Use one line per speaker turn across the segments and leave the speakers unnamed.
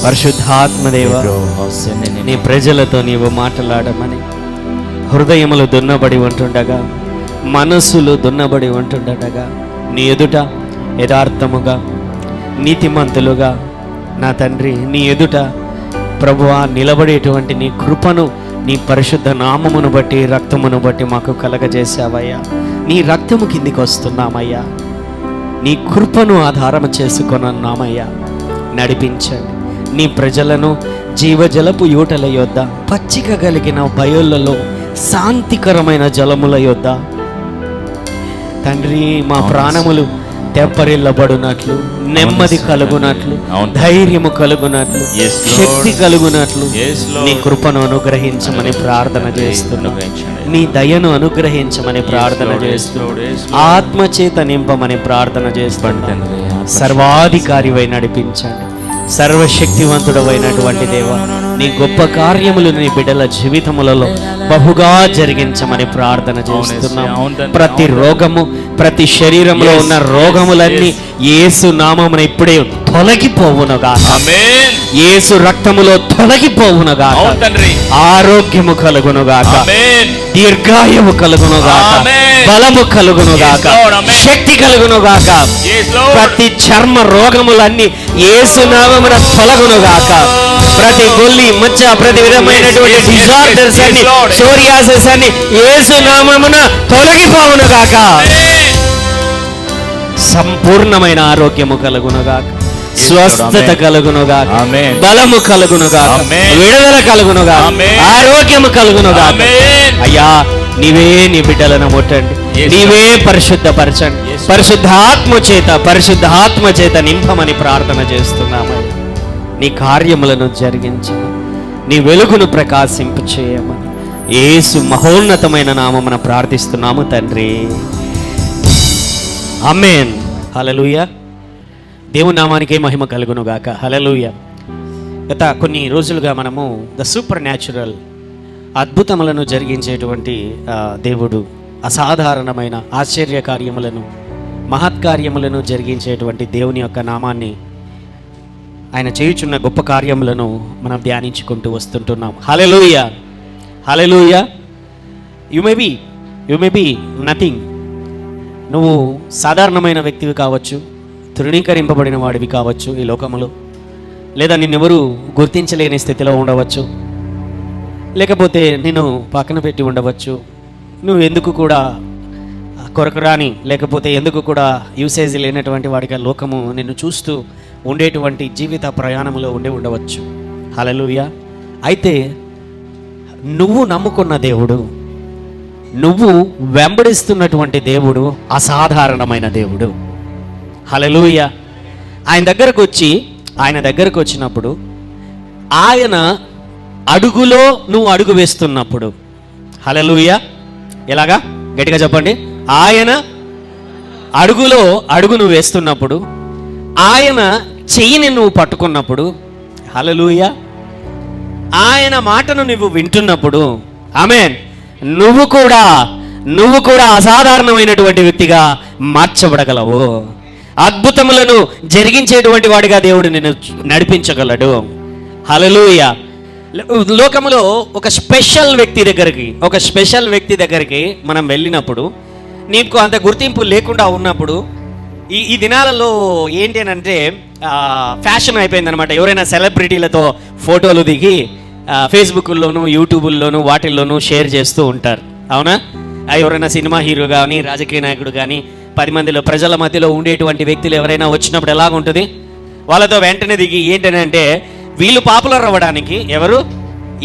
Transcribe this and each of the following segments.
పరిశుద్ధాత్మదేవ, నీ ప్రజలతో నీవు మాట్లాడమని, హృదయములు దున్నబడి ఉంటుండగా, మనసులు దున్నబడి ఉంటుండగా నీ ఎదుట యథార్థముగా నీతిమంతులుగా నా తండ్రి నీ ఎదుట ప్రభువా నిలబడేటువంటి నీ కృపను నీ పరిశుద్ధ నామమును బట్టి రక్తమును బట్టి మాకు కలగజేసావయ్యా. నీ రక్తము కిందికి వస్తున్నామయ్యా, నీ కృపను ఆధారము చేసుకొనున్నామయ్యా. నడిపించండి నీ ప్రజలను జీవజలపు యూటల యొద్ద, పచ్చిక కలిగిన బయళ్ళలో శాంతికరమైన జలముల యొద్ద తండ్రి మా ప్రాణములు తెప్పరిల్లబడునట్లు, నెమ్మది కలుగునట్లు, ధైర్యము కలుగునట్లు, శక్తి కలుగునట్లు నీ కృపను అనుగ్రహించమని ప్రార్థన చేస్తున్నాం. నీ దయను అనుగ్రహించమని ప్రార్థన చేస్తున్నాడు. ఆత్మచేత నింపమని ప్రార్థన చేస్తున్నాం. సర్వాధికారివై నడిపించండి. సర్వశక్తివంతుడవైనటువంటి దేవ, నీ గొప్ప కార్యములు నీ బిడ్డల జీవితములలో బహుగా జరిగించమని ప్రార్థన చేస్తున్నాం. ప్రతి రోగము, ప్రతి శరీరంలో ఉన్న రోగములన్నీ యేసు నామమున ఇప్పుడే తొలగిపోవునుగాక. యేసు రక్తములో తొలగిపోవునుగాక. ఆరోగ్యము కలుగునుగాక, దీర్ఘాయువు కలుగునుగాక, బలము కలుగునుగాక, శక్తి కలుగునుగాక. ప్రతి చర్మ రోగములన్నీ యేసు నామమున తొలగునుగాక. ప్రతి గొల్లి మచ్చ, ప్రతి విధమైనటువంటి డిజార్డర్స్ అన్ని, సోరియాసిస్ అన్ని యేసు నామమున తొలగిపోవునుగాక. సంపూర్ణమైన ఆరోగ్యము కలుగునుగాక, స్వస్థత కలుగునుగాక, బలము కలుగునుగాక, విడుదల కలుగునుగాక, ఆరోగ్యము కలుగునుగాక. అయ్యా నీవే నీ బిడ్డలను ముట్టండి, నీవే పరిశుద్ధపరచండి. పరిశుద్ధాత్మ చేత నింపమని ప్రార్థన చేస్తున్నామని, నీ కార్యములను జరిగించమని, నీ వెలుగును ప్రకాశింప చేయమని యేసు మహోన్నతమైన నామమున ప్రార్థిస్తున్నాము తండ్రి. ఆమేన్. హల్లెలూయా. దేవుని నామానికే మహిమ కలుగునుగాక. హల్లెలూయా. గత కొన్ని రోజులుగా మనము ద సూపర్ న్యాచురల్, అద్భుతములను జరిగించేటువంటి దేవుడు, అసాధారణమైన ఆశ్చర్య కార్యములను, మహత్కార్యములను జరిగించేటువంటి దేవుని యొక్క నామాన్ని, ఆయన చేయుచున్న గొప్ప కార్యములను మనం ధ్యానించుకుంటూ వస్తుంటున్నాం. Hallelujah. Hallelujah. You may be nothing. నువ్వు సాధారణమైన వ్యక్తివి కావచ్చు, తృణీకరింపబడిన వాడివి కావచ్చు ఈ లోకములో, లేదా నిన్నెవరు గుర్తించలేని స్థితిలో ఉండవచ్చు, లేకపోతే నిన్ను పక్కన పెట్టి ఉండవచ్చు. నువ్వు ఎందుకు కూడా కొరకరాని, లేకపోతే ఎందుకు కూడా యూసేజ్ లేనటువంటి వాడిగా లోకము నిన్ను చూస్తూ ఉండేటువంటి జీవిత ప్రయాణంలో ఉండవచ్చు. హల్లెలూయా. అయితే నువ్వు నమ్ముకున్న దేవుడు, నువ్వు వెంబడిస్తున్నటువంటి దేవుడు అసాధారణమైన దేవుడు. హల్లెలూయా. ఆయన దగ్గరకు వచ్చినప్పుడు, ఆయన అడుగులో నువ్వు అడుగు వేస్తున్నప్పుడు, హల్లెలూయా. ఎలాగా? గట్టిగా చెప్పండి. ఆయన అడుగులో అడుగు నువ్వు వేస్తున్నప్పుడు, ఆయన చెయ్యిని నువ్వు పట్టుకున్నప్పుడు, హల్లెలూయా, ఆయన మాటను నువ్వు వింటున్నప్పుడు, ఆమేన్, నువ్వు కూడా అసాధారణమైనటువంటి వ్యక్తిగా మార్చబడగలవు. అద్భుతములను జరిగించేటువంటి వాడిగా దేవుడు నిన్ను నడిపించగలడు. హల్లెలూయా. లోకములో ఒక స్పెషల్ వ్యక్తి దగ్గరికి మనం వెళ్ళినప్పుడు, నీకు అంత గుర్తింపు లేకుండా ఉన్నప్పుడు, ఈ దినాలలో ఏంటి అని అంటే ఫ్యాషన్ అయిపోయిందనమాట. ఎవరైనా సెలబ్రిటీలతో ఫోటోలు దిగి ఫేస్బుక్లోను, యూట్యూబుల్లోను, వాటిల్లోనూ షేర్ చేస్తూ ఉంటారు. అవునా? ఎవరైనా సినిమా హీరో కానీ, రాజకీయ నాయకుడు కానీ, 10 మందిలో ప్రజల మధ్యలో ఉండేటువంటి వ్యక్తులు ఎవరైనా వచ్చినప్పుడు ఎలాగుంటుంది? వాళ్ళతో వెంటనే దిగి ఏంటంటే, వీళ్ళు పాపులర్ అవ్వడానికి, ఎవరు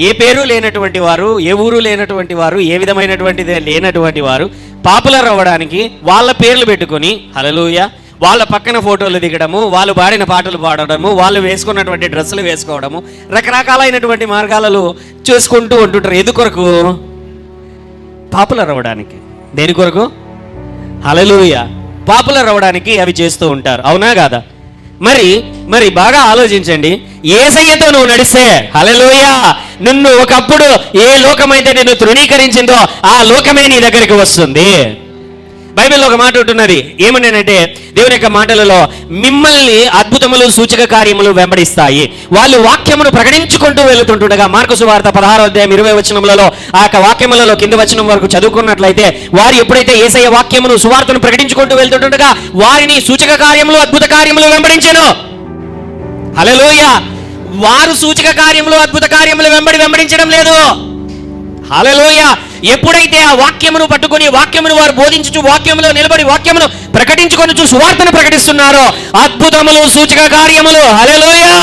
ఏ పేరు లేనటువంటి వారు, ఏ ఊరు లేనటువంటి వారు, ఏ విధమైనటువంటిది లేనటువంటి వారు పాపులర్ అవ్వడానికి వాళ్ళ పేర్లు పెట్టుకొని, హల్లెలూయా, వాళ్ళ పక్కన ఫోటోలు దిగడము, వాళ్ళు పాడిన పాటలు పాడడము, వాళ్ళు వేసుకున్నటువంటి డ్రెస్సులు వేసుకోవడము, రకరకాలైనటువంటి మార్గాలలో చూసుకుంటూ ఉంటుంటారు. ఎందుకొరకు? పాపులర్ అవ్వడానికి. దేని కొరకు? హల్లెలూయా. పాపులర్ అవ్వడానికి అవి చేస్తూ ఉంటారు. అవునా కాదా? మరి బాగా ఆలోచించండి. యేసయ్యతో నువ్వు నడిస్తే, హల్లెలూయా, నిన్ను ఒకప్పుడు ఏ లోకమైతే నిన్ను తృణీకరించిందో ఆ లోకమే నీ దగ్గరికి వస్తుంది. బైబిల్లో ఒక మాట ఉంటున్నది, ఏమన్నానంటే దేవుని యొక్క మాటలలో మిమ్మల్ని అద్భుతములు సూచక కార్యములు వెంబడిస్తాయి. వాళ్ళు వాక్యమును ప్రకటించుకుంటూ వెళుతుంటుండగా, మార్కు సువార్త 16:20 ఆ యొక్క వాక్యములలో కింద వచనం వరకు చదువుకున్నట్లయితే, వారు ఎప్పుడైతే యేసయ్య వాక్యమును సువార్తను ప్రకటించుకుంటూ వెళ్తుంటుండగా వారిని సూచక కార్యములు అద్భుత కార్యములు వెంబడించెను. హల్లెలూయా. వారు సూచక కార్యములు అద్భుత కార్యములు వెంబడించడం లేదు. హల్లెలూయా. ఎప్పుడైతే ఆ వాక్యమును పట్టుకొని వాక్యమును వారు బోధించుచు వాక్యములో నిలబడి వాక్యమును ప్రకటించుకొని సువార్తను ప్రకటిస్తున్నారో, అద్భుతములు సూచక కార్యములు, హల్లెలూయా,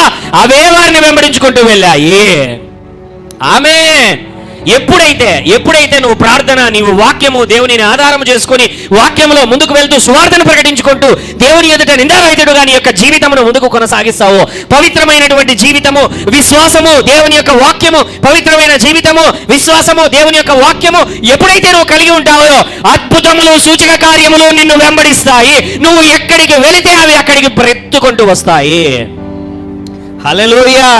అవే వారిని వెంబడించుకుంటూ వెళ్ళాయి. ఆమేన్. ఎప్పుడైతే నువ్వు ప్రార్థన, నీవు వాక్యము, దేవునిని ఆధారం చేసుకొని వాక్యములో ముందుకు వెళ్తూ సువార్తను ప్రకటించుకుంటూ దేవుని ఎదుట నిందారహితుడుగా నీ యొక్క జీవితమును ముందుకు కొనసాగిస్తావు. పవిత్రమైనటువంటి జీవితము, విశ్వాసము, దేవుని యొక్క వాక్యము, పవిత్రమైన జీవితము, విశ్వాసము, దేవుని యొక్క వాక్యము ఎప్పుడైతే నువ్వు కలిగి ఉంటావో, అద్భుతములు సూచక కార్యములు నిన్ను వెంబడిస్తాయి. నువ్వు ఎక్కడికి వెళితే అవి అక్కడికి బ్రెత్తుకుంటూ వస్తాయి. హల్లెలూయా.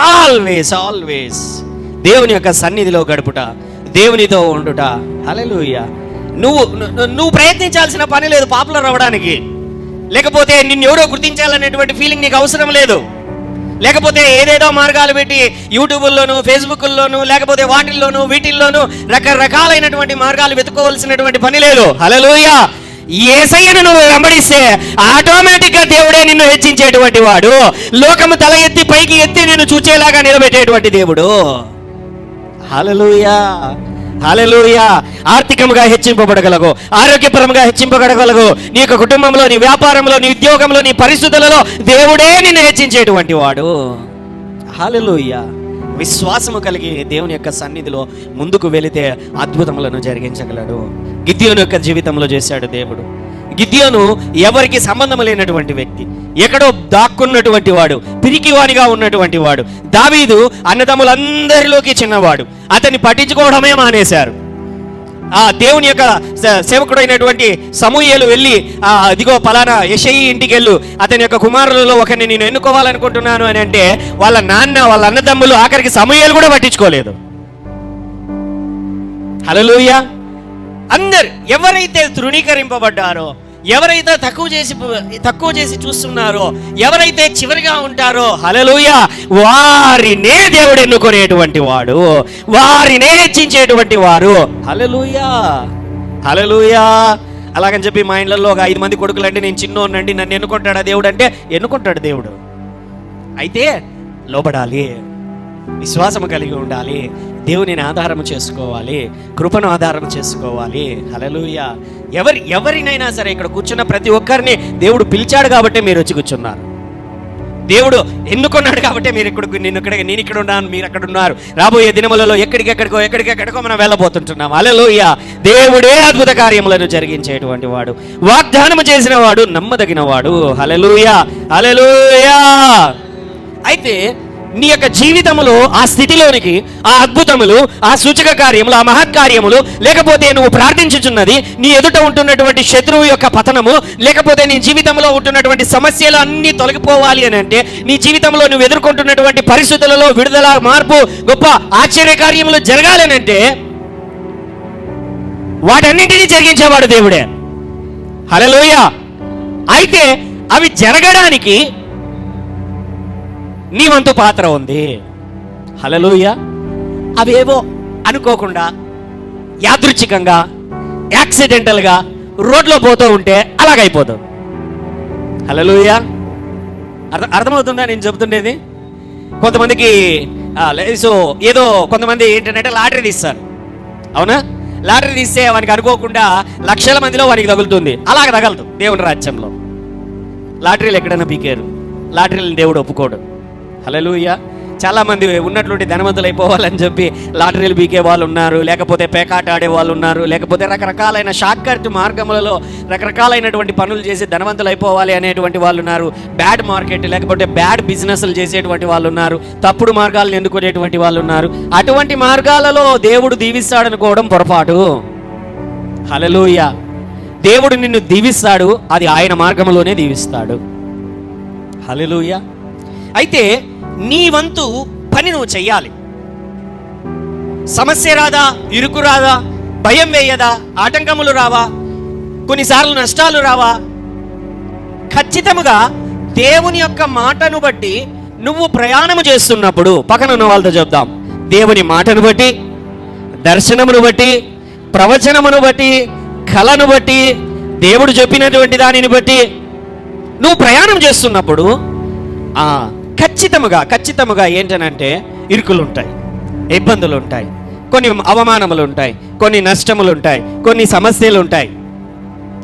ఆల్వేస్ దేవుని యొక్క సన్నిధిలో గడుపుట, దేవునితో ఉండుట. హల్లెలూయా. నువ్వు ప్రయత్నించాల్సిన పని లేదు పాపులర్ అవ్వడానికి. లేకపోతే నిన్నెవరో గుర్తించాలనేటువంటి ఫీలింగ్ నీకు అవసరం లేదు. లేకపోతే ఏదేదో మార్గాలు పెట్టి యూట్యూబ్లోను, ఫేస్బుక్లోను, లేకపోతే వాటిల్లోనూ వీటిల్లోనూ రకరకాలైనటువంటి మార్గాలు వెతుక్కోవాల్సినటువంటి పని లేదు. హల్లెలూయా. యేసయ్యను నువ్వు వెంబడిస్తే ఆటోమేటిక్గా దేవుడే నిన్ను హెచ్చించేటువంటి వాడు. లోకము తల ఎత్తి పైకి ఎత్తి నిన్ను చూచేలాగా నిలబెట్టేటువంటి దేవుడు. హల్లెలూయా. హల్లెలూయా. ఆర్థికంగా హెచ్చింపబడగలవు, ఆరోగ్యపరంగా హెచ్చింపబడగలవు. నీ యొక్క కుటుంబంలో, నీ వ్యాపారంలో, నీ ఉద్యోగంలో, నీ పరిస్థితులలో దేవుడే నిన్ను హెచ్చించేటువంటి వాడు. హల్లెలూయా. విశ్వాసము కలిగి దేవుని యొక్క సన్నిధిలో ముందుకు వెళితే అద్భుతములను జరిగించగలడు. గిద్యోను యొక్క జీవితంలో చేశాడు దేవుడు. గిద్యోను ఎవరికి సంబంధం లేనటువంటి వ్యక్తి, ఎక్కడో దాక్కున్నటువంటి వాడు, పిరికివానిగా ఉన్నటువంటి వాడు. దావీదు అన్నదమ్ములందరిలోకి చిన్నవాడు. అతన్ని పట్టించుకోవడమే మానేశారు. ఆ దేవుని యొక్క సేవకుడైనటువంటి సమూయేలు వెళ్ళి, అదిగో పలానా యెషయి ఇంటికి వెళ్ళు, అతని యొక్క కుమారులలో ఒకరిని నేను ఎన్నుకోవాలనుకుంటున్నాను అని అంటే, వాళ్ళ నాన్న, వాళ్ళ అన్నదమ్ములు, ఆఖరికి సమూయేలు కూడా పట్టించుకోలేదు. హల్లెలూయా. అందరు ఎవరైతే తృణీకరింపబడ్డారో, ఎవరైతే తక్కువ చేసి చూస్తున్నారో, ఎవరైతే చివరిగా ఉంటారో, హల్లెలూయా, వారినే దేవుడు ఎన్నుకునేటువంటి వాడు, వారినే హెచ్చించేటువంటి వారు. హల్లెలూయా. హల్లెలూయా. అలాగని చెప్పి మా ఇళ్ళల్లో ఒక 5 మంది కొడుకులు అంటే నేను చిన్నోనండి, నన్ను ఎన్నుకుంటాడా దేవుడు అంటే, ఎన్నుకుంటాడు దేవుడు. అయితే లోబడాలి, విశ్వాసము కలిగి ఉండాలి, దేవునిని ఆధారం చేసుకోవాలి, కృపను ఆధారం చేసుకోవాలి. హల్లెలూయా. ఎవరినైనా సరే, ఇక్కడ కూర్చున్న ప్రతి ఒక్కరిని దేవుడు పిలిచాడు కాబట్టి మీరు వచ్చి కూర్చున్నారు. దేవుడు ఎన్నుకున్నాడు కాబట్టి నేను ఇక్కడ ఉన్నాను, మీరు అక్కడ ఉన్నారు. రాబోయే దినములలో ఎక్కడికెక్కడికో మనం వెళ్ళబోతుంటున్నాం. హల్లెలూయా. దేవుడే అద్భుత కార్యములను జరిగించేటువంటి వాడు, వాగ్దానము చేసిన వాడు, నమ్మదగిన వాడు. హల్లెలూయా. హల్లెలూయా. అయితే నీ యొక్క జీవితంలో ఆ స్థితిలోనికి, ఆ అద్భుతములు, ఆ సూచక కార్యములు, ఆ మహత్కార్యములు, లేకపోతే నువ్వు ప్రార్థించుచున్నది, నీ ఎదుట ఉంటున్నటువంటి శత్రువు యొక్క పతనము, లేకపోతే నీ జీవితంలో ఉంటున్నటువంటి సమస్యలు అన్నీ తొలగిపోవాలి అని అంటే, నీ జీవితంలో నువ్వు ఎదుర్కొంటున్నటువంటి పరిస్థితులలో విడుదల, మార్పు, గొప్ప ఆశ్చర్య కార్యములు జరగాలని అంటే, వాటన్నింటినీ జరిగించేవాడు దేవుడే. హల్లెలూయా. అయితే అవి జరగడానికి నీ వంతు పాత్ర ఉంది. హల్లెలూయా. అవేవో అనుకోకుండా, యాదృచ్ఛికంగా, యాక్సిడెంటల్గా రోడ్లో పోతూ ఉంటే అలాగైపోతావు. హల్లెలూయా. అర్థమవుతుందా నేను చెబుతుండేది? కొంతమందికి ఏదో కొంతమంది ఏంటంటే లాటరీ తీస్తారు. అవునా? లాటరీ తీస్తే వానికి అనుకోకుండా లక్షల మందిలో వానికి తగులుతుంది. అలాగ తగలదు దేవుని రాజ్యంలో. లాటరీలు ఎక్కడైనా పీకారు, లాటరీలను దేవుడు ఒప్పుకోడు. హల్లెలూయా. చాలామంది ఉన్నటువంటి ధనవంతులు అయిపోవాలని చెప్పి లాటరీలు బీకే వాళ్ళు ఉన్నారు, లేకపోతే పేకాట ఆడే వాళ్ళు ఉన్నారు, లేకపోతే రకరకాలైన షార్ట్ కట్ మార్గములలో రకరకాలైనటువంటి పనులు చేసి ధనవంతులు అయిపోవాలి అనేటువంటి వాళ్ళు ఉన్నారు. బ్యాడ్ మార్కెట్, లేకపోతే బ్యాడ్ బిజినెస్లు చేసేటువంటి వాళ్ళు ఉన్నారు, తప్పుడు మార్గాలను ఎన్నుకునేటువంటి వాళ్ళు ఉన్నారు. అటువంటి మార్గాలలో దేవుడు దీవిస్తాడనుకోవడం పొరపాటు. హల్లెలూయా. దేవుడు నిన్ను దీవిస్తాడు, అది ఆయన మార్గంలోనే దీవిస్తాడు. హల్లెలూయా. అయితే నీ వంతు పని నువ్వు చెయ్యాలి. సమస్య రాదా, ఇరుకు రాదా, భయం వేయదా, ఆటంకములు రావా, కొన్నిసార్లు నష్టాలు రావా? ఖచ్చితంగా దేవుని యొక్క మాటను బట్టి నువ్వు ప్రయాణము చేస్తున్నప్పుడు, పక్కన ఉన్న వాళ్ళతో చెప్దాం, దేవుని మాటను బట్టి, దర్శనమును బట్టి, ప్రవచనమును బట్టి, కళను బట్టి, దేవుడు చెప్పినటువంటి దానిని బట్టి నువ్వు ప్రయాణం చేస్తున్నప్పుడు ఖచ్చితముగా ఏంటనంటే ఇరుకులు ఉంటాయి, ఇబ్బందులు ఉంటాయి, కొన్ని అవమానములు ఉంటాయి, కొన్ని నష్టములు ఉంటాయి, కొన్ని సమస్యలు ఉంటాయి.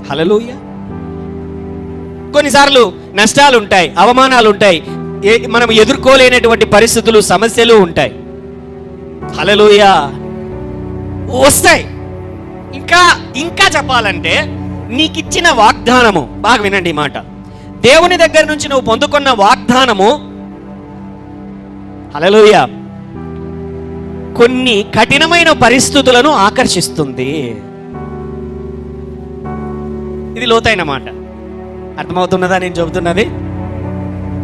హల్లెలూయా. కొన్నిసార్లు నష్టాలు ఉంటాయి, అవమానాలు ఉంటాయి, మనం ఎదుర్కోలేనటువంటి పరిస్థితులు, సమస్యలు ఉంటాయి. హల్లెలూయా. వస్తాయి. ఇంకా చెప్పాలంటే నీకిచ్చిన వాగ్దానము, బాగా వినండి ఈ మాట, దేవుని దగ్గర నుంచి నువ్వు పొందుకున్న వాగ్దానము, హల్లెలూయా, కొన్ని కఠినమైన పరిస్థితులను ఆకర్షిస్తుంది. ఇది లోతైన మాట. అర్థమవుతున్నదా నేను చెబుతున్నది?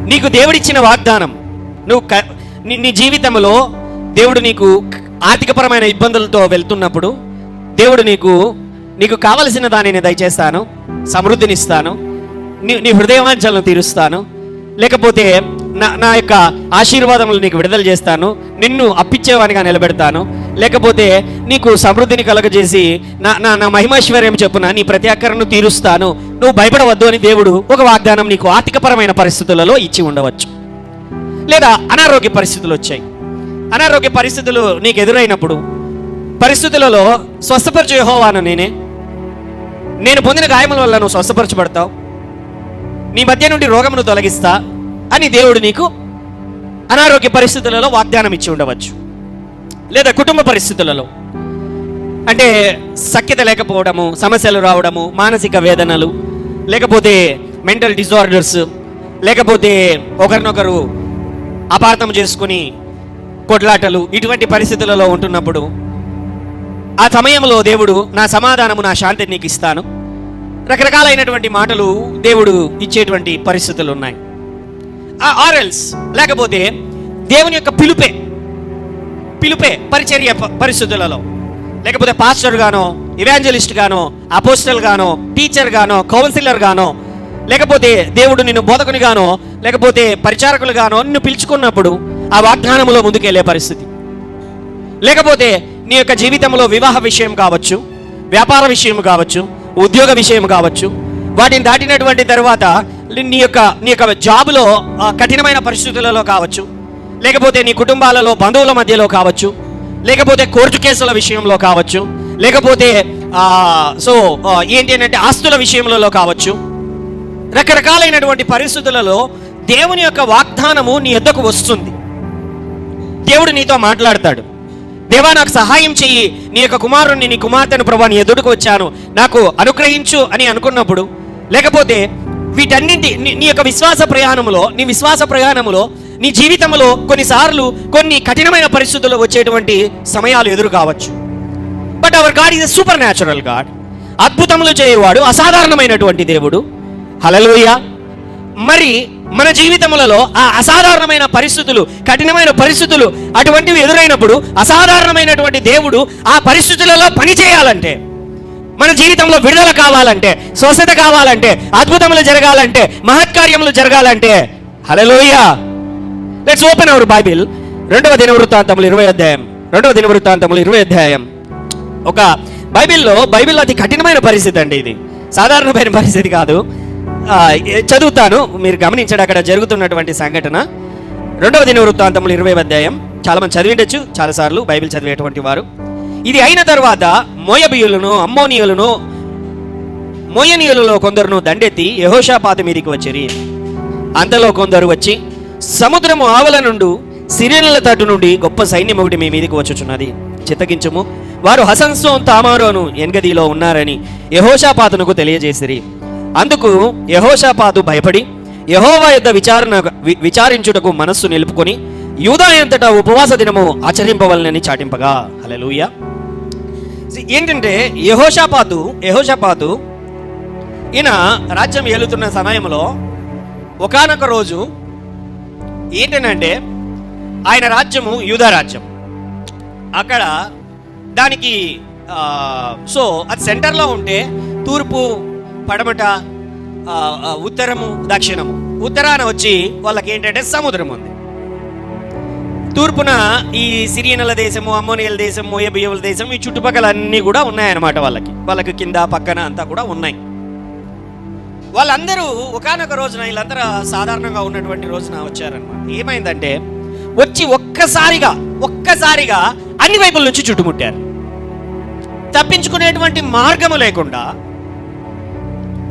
నీకు దేవుడిచ్చిన వాగ్దానం, నీ జీవితంలో దేవుడు నీకు ఆర్థికపరమైన ఇబ్బందులతో వెళ్తున్నప్పుడు దేవుడు నీకు కావలసిన దానిని దయచేస్తాను, సమృద్ధినిస్తాను, నీ హృదయవాంఛలను తీరుస్తాను, లేకపోతే నా యొక్క ఆశీర్వాదములు నీకు విడుదల చేస్తాను, నిన్ను అప్పిచ్చేవానిగా నిలబెడతాను, లేకపోతే నీకు సమృద్ధిని కలగజేసి నా మహిమైశ్వర్యం చెప్పున నీ ప్రతి అక్కరను తీరుస్తాను, నువ్వు భయపడవద్దు అని దేవుడు ఒక వాగ్దానం నీకు ఆర్థికపరమైన పరిస్థితులలో ఇచ్చి ఉండవచ్చు. లేదా అనారోగ్య పరిస్థితులు వచ్చాయి. అనారోగ్య పరిస్థితులు నీకు ఎదురైనప్పుడు పరిస్థితులలో స్వస్థపరచు యెహోవాను నేను పొందిన గాయముల వల్ల నువ్వు స్వస్థపరచబడతావు, నీ మధ్య నుండి రోగమును తొలగిస్తా అని దేవుడు నీకు అనారోగ్య పరిస్థితులలో వాగ్దానం ఇచ్చి ఉండవచ్చు. లేదా కుటుంబ పరిస్థితులలో, అంటే సఖ్యత లేకపోవడము, సమస్యలు రావడము, మానసిక వేదనలు, లేకపోతే మెంటల్ డిజార్డర్స్, లేకపోతే ఒకరినొకరు అపార్థం చేసుకుని కొట్లాటలు, ఇటువంటి పరిస్థితులలో ఉంటున్నప్పుడు ఆ సమయంలో దేవుడు నా సమాధానము, నా శాంతిని నీకు ఇస్తాను, రకరకాలైనటువంటి మాటలు దేవుడు ఇచ్చేటువంటి పరిస్థితులు ఉన్నాయి. ఆర్ఎల్స్ లేకపోతే దేవుని యొక్క పిలుపే పరిచర్య పరిస్థితులలో, లేకపోతే పాస్టర్ గానో, ఇవాంజలిస్ట్ గానో, అపోస్టల్ గానో, టీచర్ గానో, కౌన్సిలర్ గానో, లేకపోతే దేవుడు నిన్ను బోధకుని గానో, లేకపోతే పరిచారకులు గానో నిన్ను పిలుచుకున్నప్పుడు ఆ వాగ్దానములో ముందుకెళ్లే పరిస్థితి. లేకపోతే నీ యొక్క జీవితంలో వివాహ విషయం కావచ్చు, వ్యాపార విషయం కావచ్చు, ఉద్యోగ విషయం కావచ్చు, వాటిని దాటినటువంటి తర్వాత నీ యొక్క జాబులో కఠినమైన పరిస్థితులలో కావచ్చు, లేకపోతే నీ కుటుంబాలలో బంధువుల మధ్యలో కావచ్చు, లేకపోతే కోర్టు కేసుల విషయంలో కావచ్చు, లేకపోతే ఏంటి అంటే ఆస్తుల విషయంలో కావచ్చు, రకరకాలైనటువంటి పరిస్థితులలో దేవుని యొక్క వాగ్దానము నీ యొద్దకు వస్తుంది. దేవుడు నీతో మాట్లాడతాడు, దేవా నాకు సహాయం చెయ్యి, నీ యొక్క కుమారుణ్ణి, నీ కుమార్తెను ప్రభా నీ ఎదుటికి వచ్చాను, నాకు అనుగ్రహించు అని అనుకున్నప్పుడు, లేకపోతే వీటన్నింటి నీ యొక్క విశ్వాస ప్రయాణములో నీ జీవితంలో కొన్నిసార్లు కొన్ని కఠినమైన పరిస్థితుల్లో వచ్చేటువంటి సమయాలు ఎదురు కావచ్చు. But our God is a super natural God. అద్భుతములు చేయవాడు, అసాధారణమైనటువంటి దేవుడు. హల్లెలూయా. మరి మన జీవితములలో ఆ అసాధారణమైన పరిస్థితులు, కఠినమైన పరిస్థితులు అటువంటివి ఎదురైనప్పుడు అసాధారణమైనటువంటి దేవుడు ఆ పరిస్థితులలో పని చేయాలంటే, మన జీవితంలో విడుదల కావాలంటే, స్వస్థత కావాలంటే, అద్భుతములు జరగాలంటే, మహత్కార్యములు జరగాలంటే, hallelujah. Let's open our Bible. 2వ దినవృత్తాంతములు 20 అధ్యాయం. ఒక బైబిల్లో అతి కఠినమైన పరిస్థితి అండి ఇది, సాధారణమైన పరిస్థితి కాదు. చదువుతాను, మీరు గమనించండి అక్కడ జరుగుతున్నటువంటి సంఘటన. 2వ దినవృత్తాంతములు 20వ అధ్యాయం. చాలా మంది చదివిండొచ్చు చాలాసార్లు బైబిల్ చదివేటువంటి వారు. ఇది అయిన తర్వాత మోయబీయులను, అమ్మోనీయులను, మోయనీయులలో కొందరును దండెత్తి యెహోషాపాతు మీదికి వచ్చిరి. అంతలో కొందరు వచ్చి, సముద్రము ఆవల నుండి సిరియనుల తట్టు నుండి గొప్ప సైన్యం ఒకటి మీ మీదికి వచ్చుచున్నది, చిత్తగించుము, వారు హసన్సోన్ తామారోను ఎన్గదిలో ఉన్నారని యెహోషాపాతునకు తెలియజేసిరి. అందుకు యెహోషాపాతు భయపడి యెహోవా యొద్ద విచారించుటకు మనస్సు నిలుపుకొని యూదా అంతటా ఉపవాస దినము ఆచరింపవలనని చాటింపగా. హల్లెలూయా. ఏంటంటే యెహోషాపాతు ఈయన రాజ్యం ఏలుతున్న సమయంలో ఒకానొక రోజు ఏంటంటే ఆయన రాజ్యము యూదా రాజ్యం. అక్కడ దానికి అది సెంటర్లో ఉంటే తూర్పు పడమట, ఉత్తరము, దక్షిణము. ఉత్తరాన వచ్చి వాళ్ళకి ఏంటంటే సముద్రం ఉంది. తూర్పున ఈ సిరియనుల దేశము, అమ్మోనియల దేశం, మోయాబీయుల దేశం, ఈ చుట్టుపక్కల అన్నీ కూడా ఉన్నాయన్నమాట. వాళ్ళకి కింద పక్కన అంతా కూడా ఉన్నాయి. వాళ్ళందరూ ఒకానొక రోజున, వీళ్ళందరూ సాధారణంగా ఉన్నటువంటి రోజున వచ్చారనమాట. ఏమైందంటే వచ్చి ఒక్కసారిగా అన్ని వైపుల నుంచి చుట్టుముట్టారు. తప్పించుకునేటువంటి మార్గము లేకుండా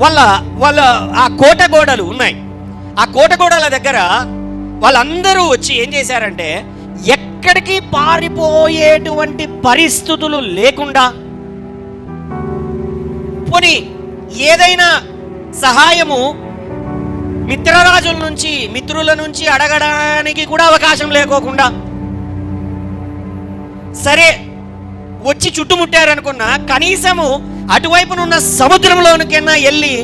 వాళ్ళ ఆ కోట గోడలు ఉన్నాయి. ఆ కోట గోడల దగ్గర వాళ్ళందరూ వచ్చి ఏం చేశారంటే, ఎక్కడికి పారిపోయేటువంటి పరిస్థితులు లేకుండా, పోనీ ఏదైనా సహాయము మిత్రుల నుంచి అడగడానికి కూడా అవకాశం లేకోకుండా, సరే వచ్చి చుట్టుముట్టారనుకున్నా కనీసము అటువైపునున్న సముద్రంలోనికైనా వెళ్ళి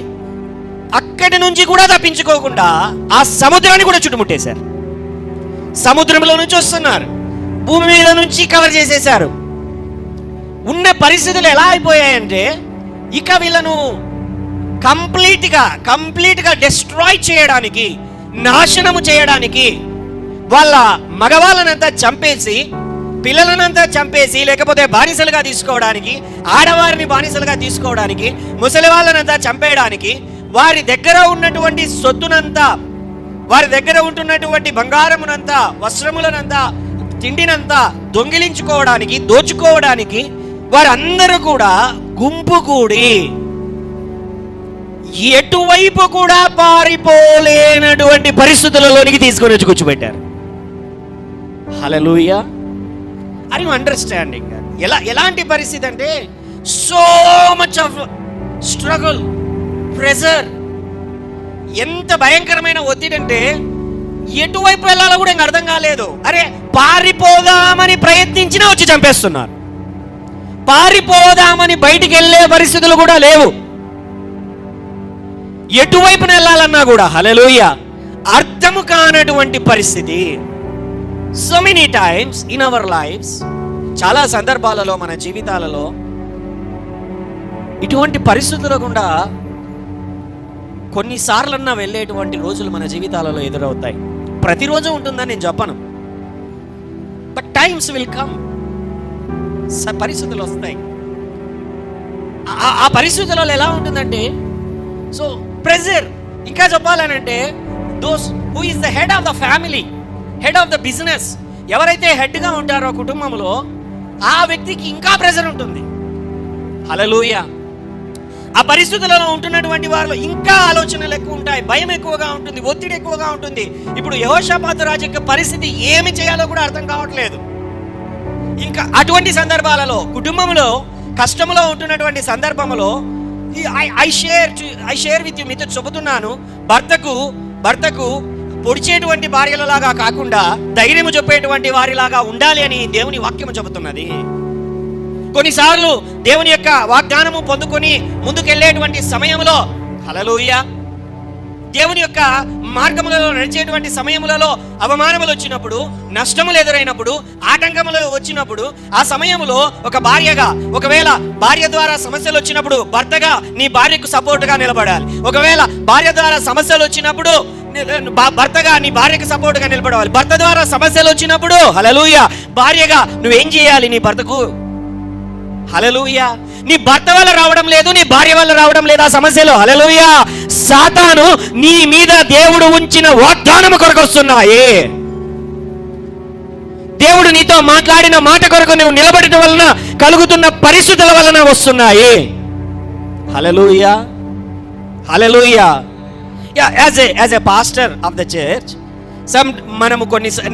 అక్కడి నుంచి కూడా తప్పించుకోకుండా ఆ సముద్రాన్ని కూడా చుట్టుముట్టేశారు. సముద్రంలో నుంచి వస్తున్నారు, భూమి మీద నుంచి కవర్ చేసేశారు. ఉన్న పరిస్థితులు ఎలా అయిపోయాయంటే, ఇక వీళ్ళను కంప్లీట్గా డిస్ట్రాయ్ చేయడానికి, నాశనము చేయడానికి, వాళ్ళ మగవాళ్ళనంతా చంపేసి, పిల్లలనంతా చంపేసి, లేకపోతే బానిసలుగా తీసుకోవడానికి, ఆడవారిని బానిసలుగా తీసుకోవడానికి, ముసలి వాళ్ళనంతా చంపేయడానికి, వారి దగ్గర ఉన్నటువంటి సొత్తునంతా, వారి దగ్గర ఉంటున్నటువంటి బంగారమునంతా, వస్త్రములనంతా, తిండినంతా దొంగిలించుకోవడానికి, దోచుకోవడానికి వారందరూ కూడా గుంపు కూడి ఎటువైపు కూడా పారిపోలేనటువంటి పరిస్థితులలోనికి తీసుకొని వచ్చి కూర్చోబెట్టారు. హల్లెలూయా. Are you understanding? ఎలాంటి పరిస్థితి అంటే, so much of struggle, pressure, ఎంత భయంకరమైన ఒత్తిడి అంటే ఎటువైపు వెళ్ళాలో కూడా ఇంకా అర్థం కాలేదు. అరే పారిపోదామని ప్రయత్నించినా వచ్చి చంపేస్తున్నారు. పారిపోదామని బయటికి వెళ్ళే పరిస్థితులు కూడా లేవు. ఎటువైపున వెళ్ళాలన్నా కూడా హల్లెలూయా అర్థము కానటువంటి పరిస్థితి. So many times in our lives, చాలా సందర్భాలలో మన జీవితాలలో ఇటువంటి పరిస్థితులు గుండా కొన్నిసార్లన్నా వెళ్ళేటువంటి రోజులు మన జీవితాలలో ఎదురవుతాయి. ప్రతిరోజు ఉంటుందని నేను చెప్పను, బట్ టైమ్స్ విల్ కమ్. పరిస్థితులు వస్తాయి. ఆ పరిస్థితులలో ఎలా ఉంటుందంటే, సో ప్రెజర్. ఇంకా చెప్పాలనంటే, those who is the head of the family, head of the business, ఎవరైతే హెడ్గా ఉంటారో కుటుంబంలో, ఆ వ్యక్తికి ఇంకా ప్రెజర్ ఉంటుంది. హల్లెలూయా. ఆ పరిస్థితులలో ఉంటున్నటువంటి వారిలో ఇంకా ఆలోచనలు ఎక్కువ ఉంటాయి, భయం ఎక్కువగా ఉంటుంది, ఒత్తిడి ఎక్కువగా ఉంటుంది. ఇప్పుడు యెహోషాపాతు రాజు యొక్క పరిస్థితి ఏమి చేయాలో కూడా అర్థం కావట్లేదు. ఇంకా అటువంటి సందర్భాలలో, కుటుంబంలో కష్టంలో ఉంటున్నటువంటి సందర్భంలో, ఐ షేర్ విత్ యు, మీతో చెబుతున్నాను, భర్తకు పొడిచేటువంటి భార్యలలాగా కాకుండా ధైర్యము చెప్పేటువంటి వారిలాగా ఉండాలి అని దేవుని వాక్యము చెబుతున్నది. కొన్నిసార్లు దేవుని యొక్క వాగ్దానము పొందుకొని ముందుకెళ్ళేటువంటి సమయంలో, హల్లెలూయా, దేవుని యొక్క మార్గములలో నడిచేటువంటి సమయములలో అవమానములు వచ్చినప్పుడు, నష్టములు ఎదురైనప్పుడు, ఆటంకములు వచ్చినప్పుడు, ఆ సమయంలో ఒక భార్యగా, ఒకవేళ భార్య ద్వారా సమస్యలు వచ్చినప్పుడు భర్తగా నీ భార్యకు సపోర్ట్గా నిలబడాలి. ఒకవేళ భార్య ద్వారా సమస్యలు వచ్చినప్పుడు భర్తగా నీ భార్యకు సపోర్ట్గా నిలబడాలి. భర్త ద్వారా సమస్యలు వచ్చినప్పుడు హల్లెలూయా భార్యగా నువ్వేం చేయాలి నీ భర్తకు? హల్లెలూయా. నీ భర్త వల్ల రావడం లేదు, నీ భార్య వల్ల రావడం లేదు ఆ సమస్యలు. హల్లెలూయా. సాతాను నీ మీద దేవుడు ఉంచిన వాగ్దానము కొరకు వస్తున్నాయి. దేవుడు నీతో మాట్లాడిన మాట కొరకు నువ్వు నిలబడటం వలన కలుగుతున్న పరిస్థితుల వలన వస్తున్నాయి. Hallelujah. Hallelujah. As a pastor of the church,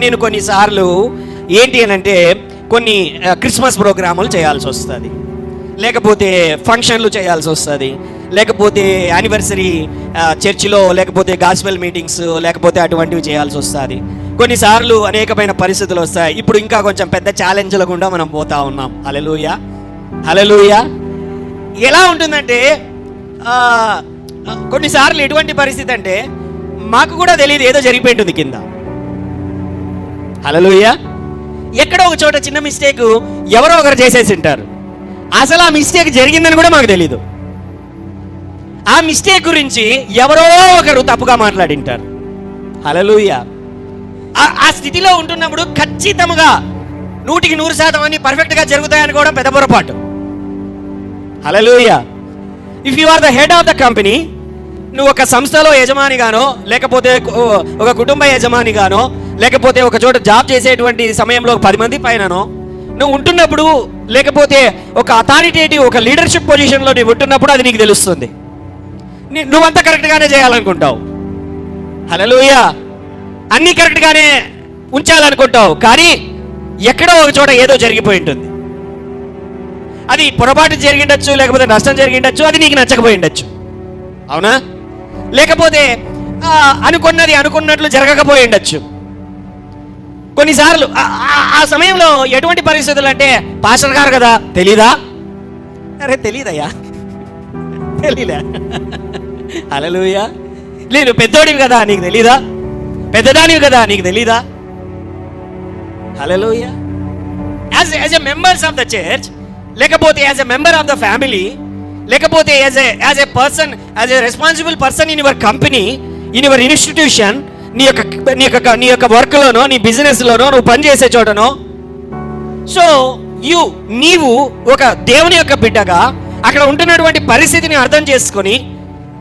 నేను కొన్నిసార్లు ఏంటి అని అంటే, కొన్ని క్రిస్మస్ ప్రోగ్రాములు చేయాల్సి వస్తుంది, లేకపోతే ఫంక్షన్లు చేయాల్సి వస్తుంది, లేకపోతే యానివర్సరీ చర్చిలో, లేకపోతే గాస్పెల్ మీటింగ్స్, లేకపోతే అటువంటివి చేయాల్సి వస్తుంది. కొన్నిసార్లు అనేకమైన పరిస్థితులు వస్తాయి. ఇప్పుడు ఇంకా కొంచెం పెద్ద ఛాలెంజ్ల గుండా మనం పోతా ఉన్నాం. హల్లెలూయా. హల్లెలూయా. ఎలా ఉంటుందంటే, కొన్నిసార్లు ఎటువంటి పరిస్థితి అంటే మాకు కూడా తెలియదు, ఏదో జరిగిపోయింటుంది కింద. హల్లెలూయా. ఎక్కడో ఒక చోట చిన్న మిస్టేక్ ఎవరో ఒకరు చేసేసి ఉంటారు. అసలు ఆ మిస్టేక్ జరిగిందని కూడా మాకు తెలీదు. ఆ మిస్టేక్ గురించి ఎవరో ఒకరు తప్పుగా మాట్లాడింటారు. హల్లెలూయా. ఆ స్థితిలో ఉంటున్నప్పుడు ఖచ్చితంగా 100% అన్ని పర్ఫెక్ట్గా జరుగుతాయని కూడా పెద్ద పొరపాటు. Hallelujah. If you are the head of the company, నువ్వు ఒక సంస్థలో యజమానిగానో, లేకపోతే ఒక కుటుంబ యజమానిగానో, లేకపోతే ఒక చోట జాబ్ చేసేటువంటి సమయంలో 10 మంది పైననో నువ్వు ఉంటున్నప్పుడు, లేకపోతే ఒక అథారిటేటివ్ ఒక లీడర్షిప్ పొజిషన్లో నువ్వు ఉంటున్నప్పుడు అది నీకు తెలుస్తుంది. నువ్వంతా కరెక్ట్గానే చేయాలనుకుంటావు. హల్లెలూయా. అన్నీ కరెక్ట్గానే ఉంచాలనుకుంటావు, కానీ ఎక్కడో ఒక చోట ఏదో జరిగిపోయి ఉంటుంది. అది పొరపాటు జరిగిండొచ్చు, లేకపోతే నష్టం జరిగిండొచ్చు, అది నీకు నచ్చకపోయి ఉండొచ్చు. అవునా? లేకపోతే అనుకున్నది అనుకున్నట్లు జరగకపోయి ఉండొచ్చు. కొన్నిసార్లు ఆ సమయంలో ఎటువంటి పరిస్థితులు అంటే, పాస్టర్ గారు కదా తెలీదా? అరే తెలీదయ్యా, తెలీదా? హల్లెలూయా. లేదు పెద్దోడివి కదా నీకు తెలీదా? పెద్దదానివి కదా నీకు తెలీదా? Hallelujah. As a members of the church, లేకపోతే as a member of the family, లేకపోతే as a person, as a responsible person in your company, in your institution, నీ యొక్క వర్క్లోనో, నీ బిజినెస్లోనో, నువ్వు పనిచేసే చోటనో, సో నీవు ఒక దేవుని యొక్క బిడ్డగా అక్కడ ఉంటున్నటువంటి పరిస్థితిని అర్థం చేసుకొని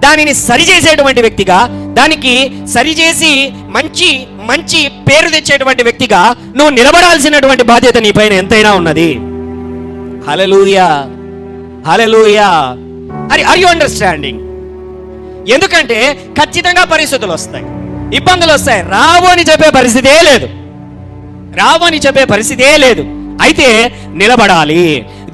దానిని సరిచేసేటువంటి వ్యక్తిగా, దానికి సరిచేసి మంచి మంచి పేరు తెచ్చేటువంటి వ్యక్తిగా నువ్వు నిలబడాల్సినటువంటి బాధ్యత నీ పైన ఎంతైనా ఉన్నది. Hallelujah. Hallelujah. Are you understanding? ఎందుకంటే ఖచ్చితంగా పరిస్థితులు వస్తాయి, ఇబ్బందులు వస్తాయి. రావు అని చెప్పే పరిస్థితే లేదు, రావు అని చెప్పే పరిస్థితే లేదు. అయితే నిలబడాలి.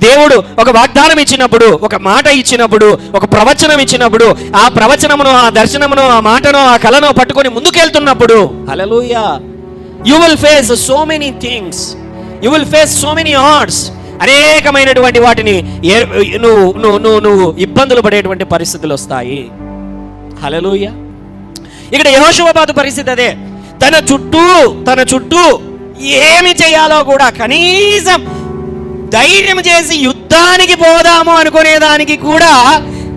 దేవుడు ఒక వాగ్దానం ఇచ్చినప్పుడు, ఒక మాట ఇచ్చినప్పుడు, ఒక ప్రవచనం ఇచ్చినప్పుడు, ఆ ప్రవచనమును, ఆ దర్శనమును, ఆ మాటను, ఆ కళను పట్టుకొని ముందుకెళ్తున్నప్పుడు, hallelujah, you will face so many things, you will face so many odds. అనేకమైనటువంటి వాటిని నువ్వు ఇబ్బందులు పడేటువంటి పరిస్థితులు వస్తాయి. హల్లెలూయా. ఇక్కడ యెహోషువపాతు పరిస్థితి అదే. తన చుట్టూ ఏమి చేయాలో కూడా కనీసం ధైర్యం చేసి యుద్ధానికి పోదాము అనుకునేదానికి కూడా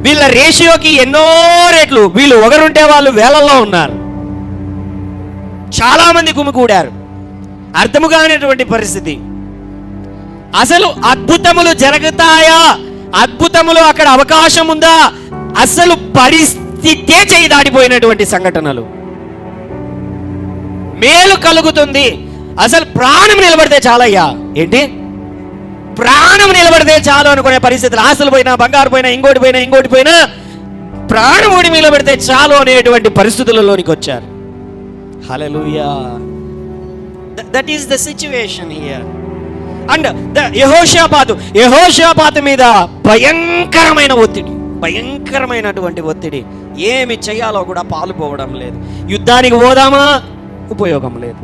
వీళ్ళ రేషియోకి ఎన్నో రెట్లు, వీళ్ళు ఒకరుంటే వాళ్ళు వేలల్లో ఉన్నారు. చాలా మంది గుమికూడారు. అర్థము కానిటువంటి పరిస్థితి. అసలు అద్భుతములు జరుగుతాయా, అద్భుతములు అక్కడ అవకాశం ఉందా, అసలు పరిస్థితే చేయి దాటిపోయినటువంటి సంఘటనలు. మేలు కలుగుతుంది, అసలు ప్రాణం నిలబడితే చాలయ్యా. ఏంటి? ప్రాణం నిలబడితే చాలు అనుకునే పరిస్థితులు. ఆస్తులు పోయినా, బంగారు పోయినా, ఇంకోటి పోయినా ప్రాణం ఊడి నిలబడితే చాలు అనేటువంటి పరిస్థితులలోనికి వచ్చారు. Hallelujah. That is the situation here. And యెహోషాపాతు మీద భయంకరమైనటువంటి ఒత్తిడి. ఏమి చేయాలో కూడా పాలుపోవడం లేదు. యుద్ధానికి పోదామా, ఉపయోగం లేదు.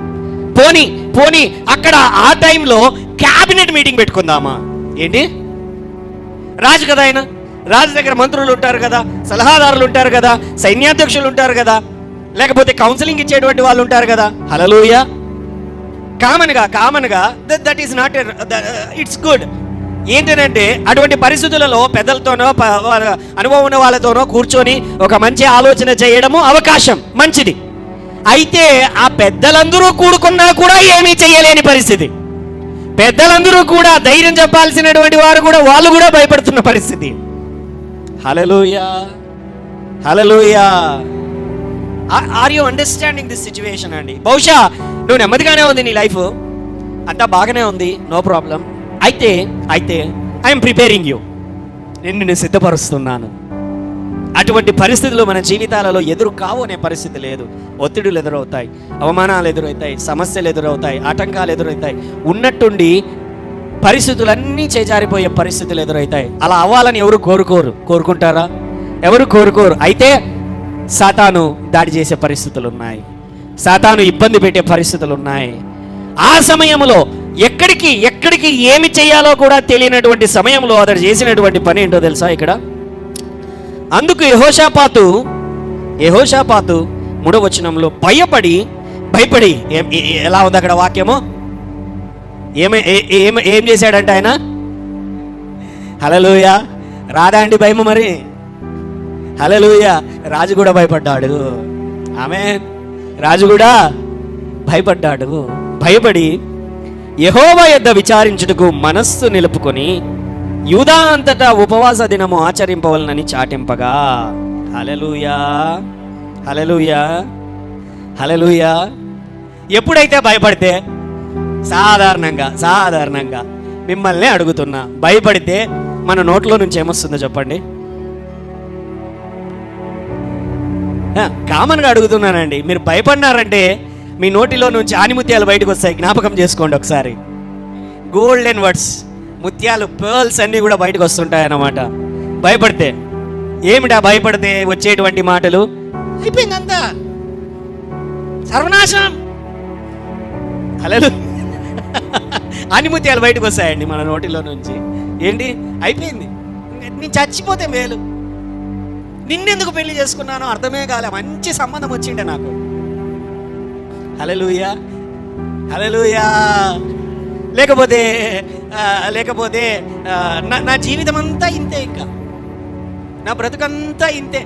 పోని అక్కడ ఆ టైంలో క్యాబినెట్ మీటింగ్ పెట్టుకుందామా? ఏంటి? రాజు కదా ఆయన, రాజు దగ్గర మంత్రులు ఉంటారు కదా, సలహాదారులు ఉంటారు కదా, సైన్యాధ్యక్షులు ఉంటారు కదా, లేకపోతే కౌన్సిలింగ్ ఇచ్చేటువంటి వాళ్ళు ఉంటారు కదా. హల్లెలూయా. కామన్గా that is not, it's good. ఏంటంటే అటువంటి పరిస్థితులలో పెద్దలతోనో, అనుభవం ఉన్న వాళ్ళతోనో కూర్చొని ఒక మంచి ఆలోచన చేయడము అవకాశం, మంచిది. అయితే ఆ పెద్దలందరూ కూడుకున్నా కూడా ఏమీ చేయలేని పరిస్థితి. పెద్దలందరూ కూడా ధైర్యం చెప్పాల్సినటువంటి వారు కూడా, వాళ్ళు కూడా భయపడుతున్న పరిస్థితి. Hallelujah. Hallelujah. Are you understanding this situation అండి? బహుశా నువ్వు నెమ్మదిగానే ఉంది, నీ లైఫ్ అంతా బాగానే ఉంది, నో ప్రాబ్లం. అయితే ఐఎమ్ ప్రిపేరింగ్ యూ, నేను సిద్ధపరుస్తున్నాను. అటువంటి పరిస్థితులు మన జీవితాలలో ఎదురు కావు అనే పరిస్థితి లేదు. ఒత్తిడులు ఎదురవుతాయి, అవమానాలు ఎదురవుతాయి, సమస్యలు ఎదురవుతాయి, ఆటంకాలు ఎదురవుతాయి. ఉన్నట్టుండి పరిస్థితులన్నీ చేజారిపోయే పరిస్థితులు ఎదురవుతాయి. అలా అవ్వాలని ఎవరు కోరుకుంటారా? ఎవరు కోరుకోరు. అయితే సాతాను దాడి చేసే పరిస్థితులు ఉన్నాయి, సాతాను ఇబ్బంది పెట్టే పరిస్థితులు ఉన్నాయి. ఆ సమయంలో ఎక్కడికి ఏమి చేయాలో కూడా తెలియనటువంటి సమయంలో అతడు చేసినటువంటి పని ఏంటో తెలుసా ఇక్కడ? అందుకు యెహోషాపాతు 3వ వచనంలో భయపడి ఎలా ఉంది అక్కడ వాక్యము? ఏం చేశాడంటే ఆయన? హల్లెలూయా. రాదా అండి భయము? మరి హల్లెలూయా. రాజు కూడా భయపడ్డాడు. ఆమేన్. రాజు కూడా భయపడ్డాడు. భయపడి యెహోవా యొద్ద విచారించుటకు మనస్సు నిలుపుకొని యూదా అంతటా ఉపవాస దినము ఆచరింపవలనని చాటింపగా. హల్లెలూయా, హల్లెలూయా, హల్లెలూయా. ఎప్పుడైతే భయపడితే సాధారణంగా మిమ్మల్ని అడుగుతున్నా, భయపడితే మన నోట్లో నుంచి ఏమొస్తుందో చెప్పండి. కామన్గా అడుగుతున్నానండి. మీరు భయపడినారంటే మీ నోటిలో నుంచి ఆనిముత్యాలు బయటకు వస్తాయి. జ్ఞాపకం చేసుకోండి ఒకసారి. గోల్డెన్ వర్డ్స్, ముత్యాలు, పర్ల్స్ అన్నీ కూడా బయటకు వస్తుంటాయి అన్నమాట భయపడితే. ఏమిటా భయపడితే వచ్చేటువంటి మాటలు? అయిపోయిందంతా, సర్వనాశనం. హల్లెలూయా. ఆనిముత్యాలు బయటకు వస్తాయండి మన నోటిలో నుంచి. ఏంటి? అయిపోయింది, నేను చచ్చిపోతే మేలు, నిన్నెందుకు పెళ్లి చేసుకున్నానో అర్థమే కాలే, మంచి సంబంధం వచ్చిండే నాకు. హల్లెలూయా, హల్లెలూయా. లేకపోతే నా జీవితం అంతా ఇంతే, ఇంకా నా బ్రతుకంతా ఇంతే,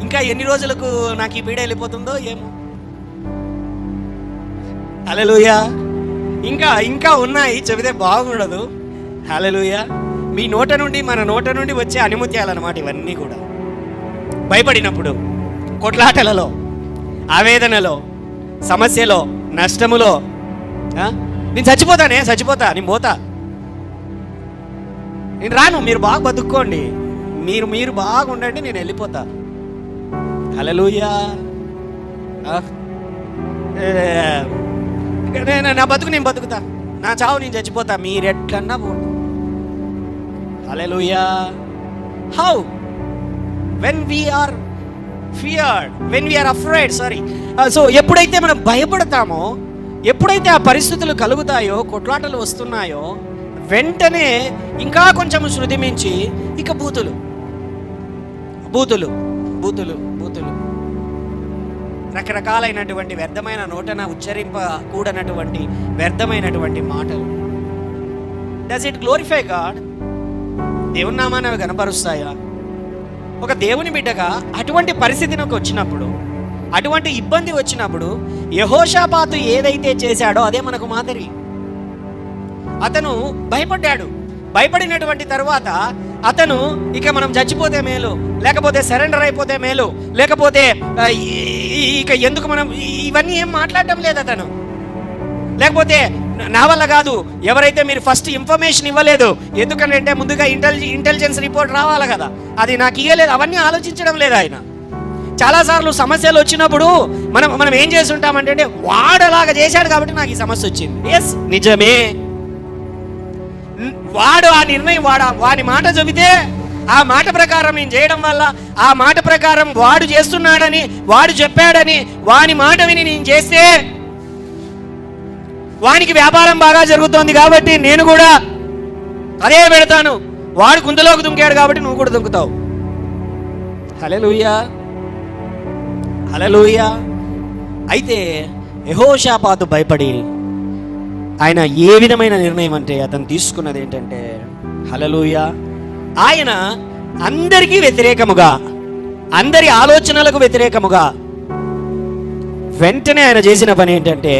ఇంకా ఎన్ని రోజులకు నాకు ఈ పీడ వెళ్ళిపోతుందో ఏమో. హల్లెలూయా. ఇంకా ఉన్నాయి, చెబితే బాగుండదు. హల్లెలూయా. మీ నోట నుండి, మన నోట నుండి వచ్చే అనిముత్యాలన్నమాట ఇవన్నీ కూడా. భయపడినప్పుడు, కొట్లాటలలో, ఆవేదనలో, సమస్యలో, నష్టములో, నేను చచ్చిపోతా, నేను పోతా, నేను రాను, మీరు బాగా బతుక్కోండి, మీరు బాగుండండి, నేను వెళ్ళిపోతా. హల్లెలూయా. నా బతుకు నేను బతుకుతా, నా చావు నేను చచ్చిపోతా, మీరు ఎట్లన్నా పోండి. Hallelujah. How? when we are feared, when we are afraid, so ఎప్పుడైతే మనం భయపడతామో, ఎప్పుడైతే ఆ పరిస్థితులు కలుగుతాయో, కొట్లాటలు వస్తున్నాయో, వెంటనే ఇంకా కొంచెం శృతి మించి ఇక బూతులు రకరకాలైనటువంటి వ్యర్థమైన, నోటన ఉచ్చరింపకూడనటువంటి వ్యర్థమైనటువంటి మాటలు. Does it glorify God? దేవుని నామాన్ని అవి కనపరుస్తాయా? ఒక దేవుని బిడ్డగా అటువంటి పరిస్థితి నాకు వచ్చినప్పుడు, అటువంటి ఇబ్బంది వచ్చినప్పుడు యెహోషాపాతు ఏదైతే చేశాడో అదే మనకు మాదిరి. అతను భయపడ్డాడు. భయపడినటువంటి తర్వాత అతను ఇక మనం చచ్చిపోతే మేలు, లేకపోతే సరెండర్ అయిపోతే మేలు, లేకపోతే ఇక ఎందుకు మనం ఇవన్నీ ఏం మాట్లాడటం లేదు అతను. లేకపోతే నా వల్ల కాదు, ఎవరైతే మీరు ఫస్ట్ ఇన్ఫర్మేషన్ ఇవ్వలేదు, ఎందుకంటే ముందుగా ఇంటెలిజెన్స్ రిపోర్ట్ రావాలి కదా, అది నాకు ఇవ్వలేదు, అవన్నీ ఆలోచించడం లేదు ఆయన. చాలాసార్లు సమస్యలు వచ్చినప్పుడు మనం ఏం చేస్తుంటామంటే, వాడు అలాగా చేశాడు కాబట్టి నాకు ఈ సమస్య వచ్చింది. ఎస్, నిజమే. వాడు ఆ నిర్ణయం, వాడి మాట చెబితే ఆ మాట ప్రకారం నేను చేయడం వల్ల, ఆ మాట ప్రకారం వాడు చేస్తున్నాడని, వాడు చెప్పాడని వాని మాట విని నేను చేస్తే వానికి వ్యాపారం బాగా జరుగుతోంది కాబట్టి నేను కూడా అదే పెడతాను. వాడు గుంతలోకి దుంకాడు కాబట్టి నువ్వు కూడా దుంకుతావు. హల్లెలూయా, హల్లెలూయా. అయితే యెహోషాపాతు భయపడి ఆయన ఏ విధమైన నిర్ణయం అంటే అతను తీసుకున్నది ఏంటంటే, హల్లెలూయా, ఆయన అందరికీ వ్యతిరేకముగా, అందరి ఆలోచనలకు వ్యతిరేకముగా వెంటనే ఆయన చేసిన పని ఏంటంటే,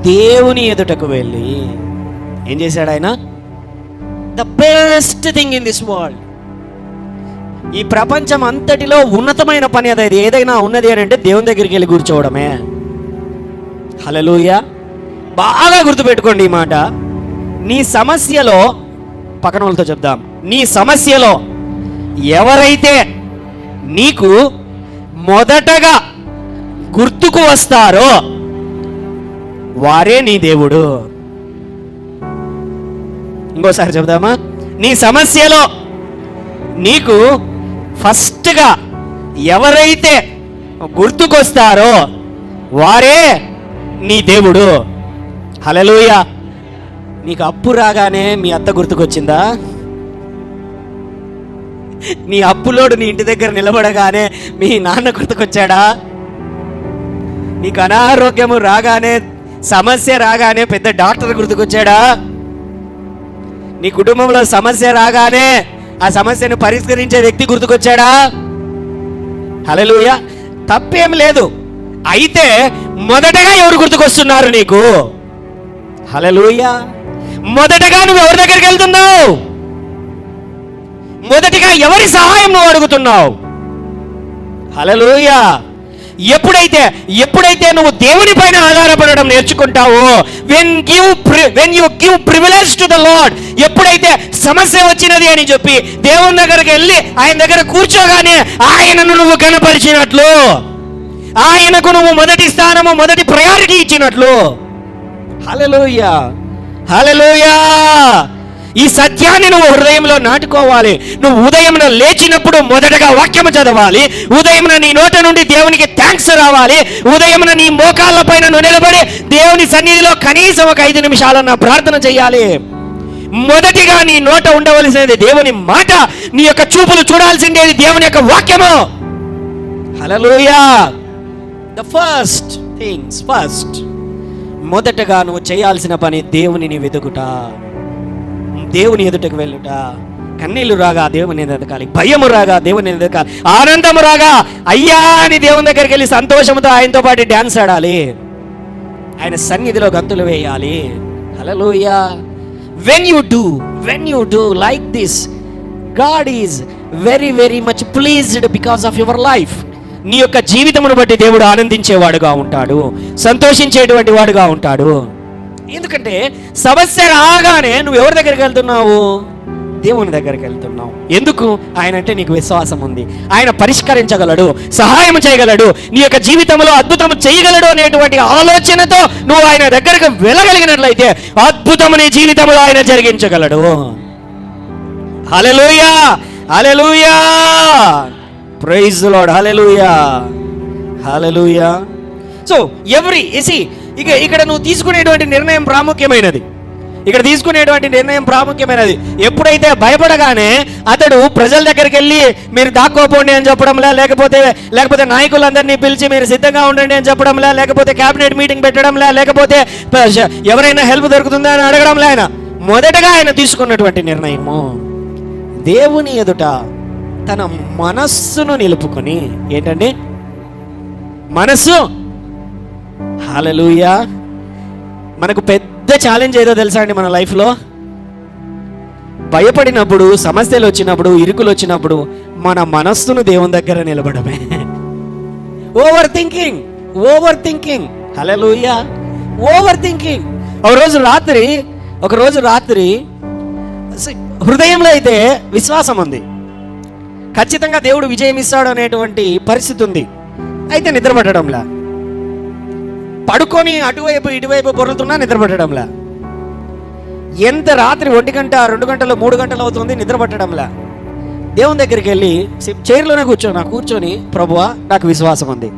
దేవుని ఎదుటకు వెళ్ళి ఏం చేశాడు ఆయన? The best thing in this world, ఈ ప్రపంచం అంతటిలో ఉన్నతమైన పని అది ఏదైనా ఉన్నది అని అంటే దేవుని దగ్గరికి వెళ్ళి కూర్చోవడమే. హల్లెలూయా. బాగా గుర్తుపెట్టుకోండి ఈ మాట. నీ సమస్యలో, పక్కన వాళ్ళతో చెప్దాం, నీ సమస్యలో ఎవరైతే నీకు మొదటగా గుర్తుకు వస్తారో వారే నీ దేవుడు. ఇంకోసారి చెప్దామా? నీ సమస్యలో నీకు ఫస్ట్గా ఎవరైతే గుర్తుకొస్తారో వారే నీ దేవుడు. హల్లెలూయా. నీకు అప్పు రాగానే మీ అత్త గుర్తుకొచ్చిందా? నీ అప్పులోడు నీ ఇంటి దగ్గర నిలబడగానే మీ నాన్న గుర్తుకొచ్చాడా? నీకు అనారోగ్యము రాగానే, సమస్య రాగానే పెద్ద డాక్టర్ గుర్తుకొచ్చాడా? నీ కుటుంబంలో సమస్య రాగానే ఆ సమస్యను పరిష్కరించే వ్యక్తి గుర్తుకొచ్చాడా? హల్లెలూయా. తప్పేం లేదు. అయితే మొదటగా ఎవరు గుర్తుకొస్తున్నారు నీకు? హల్లెలూయా. మొదటగా నువ్వు ఎవరి దగ్గరికి వెళ్తున్నావు? మొదటిగా ఎవరి సహాయం నువ్వు అడుగుతున్నావు? హల్లెలూయా. ఎప్పుడైతే నువ్వు దేవుని పైన ఆధారపడడం నేర్చుకుంటావో, when you give privilege to the Lord, ఎప్పుడైతే సమస్య వచ్చినది అని చెప్పి దేవుని దగ్గరికి వెళ్ళి ఆయన దగ్గర కూర్చోగానే ఆయనను నువ్వు కనపరిచినట్లు, ఆయనకు నువ్వు మొదటి స్థానము, మొదటి ప్రయారిటీ ఇచ్చినట్లు. హల్లెలూయా, హల్లెలూయా. ఈ సత్యాన్ని నువ్వు హృదయంలో నాటుకోవాలి. నువ్వు ఉదయంలో లేచినప్పుడు మొదటగా వాక్యము చదవాలి. ఉదయంలో నీ నోట నుండి దేవునికి థ్యాంక్స్ రావాలి. ఉదయంలో నీ మోకాళ్ళ పైన నువ్వు నిలబడి దేవుని సన్నిధిలో కనీసం ఒక 5 నిమిషాలన్న ప్రార్థన చేయాలి. మొదటిగా నీ నోట ఉండవలసినది దేవుని మాట, నీ యొక్క చూపులు చూడాల్సిందేది దేవుని యొక్క వాక్యము. హల్లెలూయా. ద ఫస్ట్ మొదటగా నువ్వు చేయాల్సిన పని దేవునిని వెతుకుట, దేవుని ఎదుటకు వెళ్ళుట. కన్నీళ్లు రాగా దేవుని ఎదగాలి, భయము రాగా దేవుని ఎదగాలి, ఆనందము రాగా అయ్యా అని దేవుని దగ్గరికి వెళ్ళి సంతోషంతో ఆయనతో పాటు డ్యాన్స్ ఆడాలి, ఆయన సన్నిధిలో గంతులు వేయాలి. హల్లెలూయా. when you do like this, God is very very much pleased because of your life. నీ యొక్క జీవితమును బట్టి దేవుడు ఆనందించేవాడుగా ఉంటాడు, సంతోషించేటువంటి వాడుగా ఉంటాడు. ఎందుకంటే సమస్య రాగానే నువ్వు ఎవరి దగ్గరికి వెళ్తున్నావు? దేవుని దగ్గరికి వెళ్తున్నావు. ఎందుకు? ఆయన అంటే నీకు విశ్వాసం ఉంది, ఆయన పరిష్కరించగలడు, సహాయం చేయగలడు, నీ యొక్క జీవితంలో అద్భుతం చేయగలడు అనేటువంటి ఆలోచనతో నువ్వు ఆయన దగ్గరకు వెళ్ళగలిగినట్లయితే అద్భుతము నీ జీవితంలో ఆయన జరిగించగలడు. Hallelujah, hallelujah, praise the Lord, hallelujah, hallelujah. So ఇక్కడ నువ్వు తీసుకునేటువంటి నిర్ణయం ప్రాముఖ్యమైనది. ఎప్పుడైతే భయపడగానే అతడు ప్రజల దగ్గరికి వెళ్ళి మీరు దాక్కోపోండి అని చెప్పడంలా, లేకపోతే నాయకులందరినీ పిలిచి మీరు సిద్ధంగా ఉండండి అని చెప్పడంలా, లేకపోతే క్యాబినెట్ మీటింగ్ పెట్టడంలా, లేకపోతే ఎవరైనా హెల్ప్ దొరుకుతుందా అని అడగడంలా, మొదటగా ఆయన తీసుకున్నటువంటి నిర్ణయము దేవుని ఎదుట తన మనస్సును నిలుపుకొని. ఏంటండి మనస్సు? హల్లెలూయా. మనకు పెద్ద ఛాలెంజ్ ఏదో తెలుసా అండి మన లైఫ్లో? భయపడినప్పుడు, సమస్యలు వచ్చినప్పుడు, ఇరుకులు వచ్చినప్పుడు మన మనస్సును దేవుని దగ్గర నిలబడమే. Overthinking. Hallelujah. Overthinking. ఒకరోజు రాత్రి హృదయంలో అయితే విశ్వాసం ఉంది, ఖచ్చితంగా దేవుడు విజయం ఇస్తాడు అనేటువంటి పరిస్థితి ఉంది. అయితే నిద్రపట్టడంలా, పడుకొని అటువైపు ఇటువైపు పొరులుతున్నా నిద్రపట్టడంలా. ఎంత రాత్రి 1 గంట 2 గంటలు 3 గంటలు అవుతుంది, నిద్రపట్టడంలా. దేవుని దగ్గరికి వెళ్ళి చైర్లోనే కూర్చొని ప్రభువా నాకు విశ్వాసం ఉంది,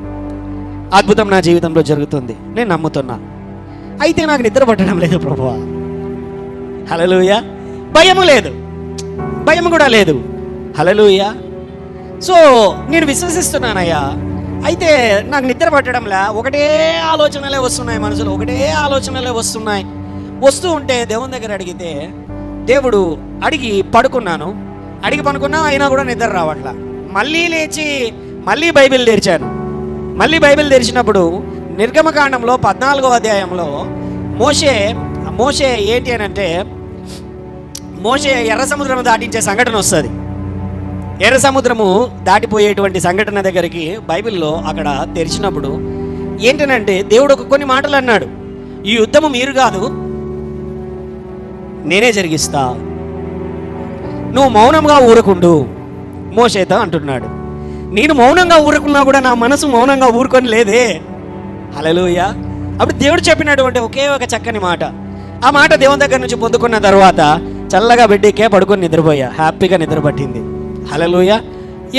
అద్భుతం నా జీవితంలో జరుగుతుంది, నేను నమ్ముతున్నా, అయితే నాకు నిద్ర పట్టడం లేదు ప్రభువా. హల్లెలూయా. భయము కూడా లేదు. హల్లెలూయా. సో నేను విశ్వసిస్తున్నానయ్యా, అయితే నాకు నిద్ర పట్టడంలా, ఒకటే ఆలోచనలే వస్తున్నాయి మనసులో, వస్తూ ఉంటే దేవుని దగ్గర అడిగితే దేవుడు అడిగి పడుకున్నా, అయినా కూడా నిద్ర రావట్లా. మళ్ళీ లేచి మళ్ళీ బైబిల్ తెరిచినప్పుడు నిర్గమకాండంలో 14వ అధ్యాయంలో మోషే ఏంటి అని అంటే, మోషే ఎర్ర సముద్రం దాటించే సంఘటన వస్తుంది. ఎర్ర సముద్రము దాటిపోయేటువంటి సంఘటన దగ్గరికి బైబిల్లో అక్కడ తెరిచినప్పుడు ఏంటనంటే దేవుడు కొన్ని మాటలు అన్నాడు. ఈ యుద్ధము మీరు కాదు, నేనే జరిగిస్తా, నువ్వు మౌనంగా ఊరకుండు మోషేతో అంటున్నాడు. నేను మౌనంగా ఊరుకున్నా కూడా నా మనసు మౌనంగా ఊరుకొని లేదే. హల్లెలూయా. అప్పుడు దేవుడు చెప్పినటువంటి ఒకే ఒక చక్కని మాట, ఆ మాట దేవుని దగ్గర నుంచి పొందుకున్న తర్వాత చల్లగా బెడ్డెక్కే పడుకొని నిద్రపోయా, హ్యాపీగా నిద్ర పట్టింది. హల్లెలూయా.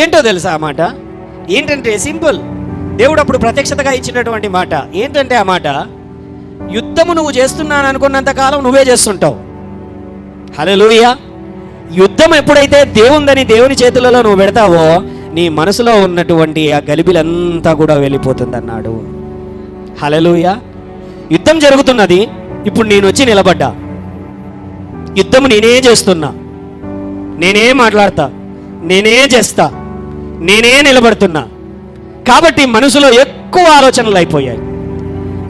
ఏంటో తెలుసా ఆ మాట? ఏంటంటే సింపుల్, దేవుడు అప్పుడు ప్రత్యక్షతగా ఇచ్చినటువంటి మాట ఏంటంటే, ఆ మాట యుద్ధము నువ్వు చేస్తున్నాను అనుకున్నంత కాలం నువ్వే చేస్తుంటావు. హల్లెలూయా. యుద్ధం ఎప్పుడైతే దేవుని చేతులలో నువ్వు పెడతావో నీ మనసులో ఉన్నటువంటి ఆ గలిబిలంతా కూడా వెళ్ళిపోతుంది. హల్లెలూయా. యుద్ధం జరుగుతున్నది, ఇప్పుడు నేను వచ్చి నిలబడ్డా, యుద్ధం నేనే చేస్తున్నా. నేనే మాట్లాడతా, నేనే చేస్తా, నేనే నిలబడుతున్నా. కాబట్టి మనసులో ఎక్కువ ఆలోచనలు అయిపోయాయి.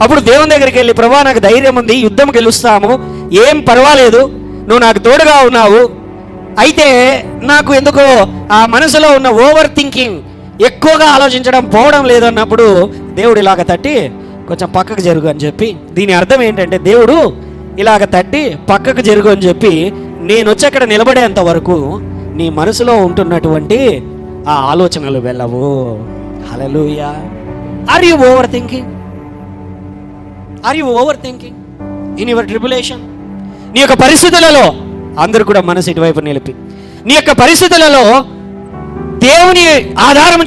అప్పుడు దేవుని దగ్గరికి వెళ్ళి, ప్రభా నాకు ధైర్యం ఉంది, యుద్ధం గెలుస్తాము, ఏం పర్వాలేదు, నువ్వు నాకు తోడుగా ఉన్నావు. అయితే నాకు ఎందుకో ఆ మనసులో ఉన్న ఓవర్ థింకింగ్, ఎక్కువగా ఆలోచించడం పోవడం లేదన్నప్పుడు దేవుడు ఇలాగ తట్టి కొంచెం పక్కకు జరుగు అని చెప్పి, దీని అర్థం ఏంటంటే దేవుడు ఇలాగ తట్టి పక్కకు జరుగు అని చెప్పి, నేను వచ్చి అక్కడ నిలబడేంత వరకు నీ మనసులో ఉంటున్నటువంటి ఆ ఆలోచనలు వెళ్ళవు. Hallelujah. Are you overthinking? Are you overthinking in your tribulation? నీ యొక్క పరిస్థితులలో అందరూ కూడా మనసు ఇటువైపు నిలిపి, నీ యొక్క పరిస్థితులలో దేవుని ఆధారం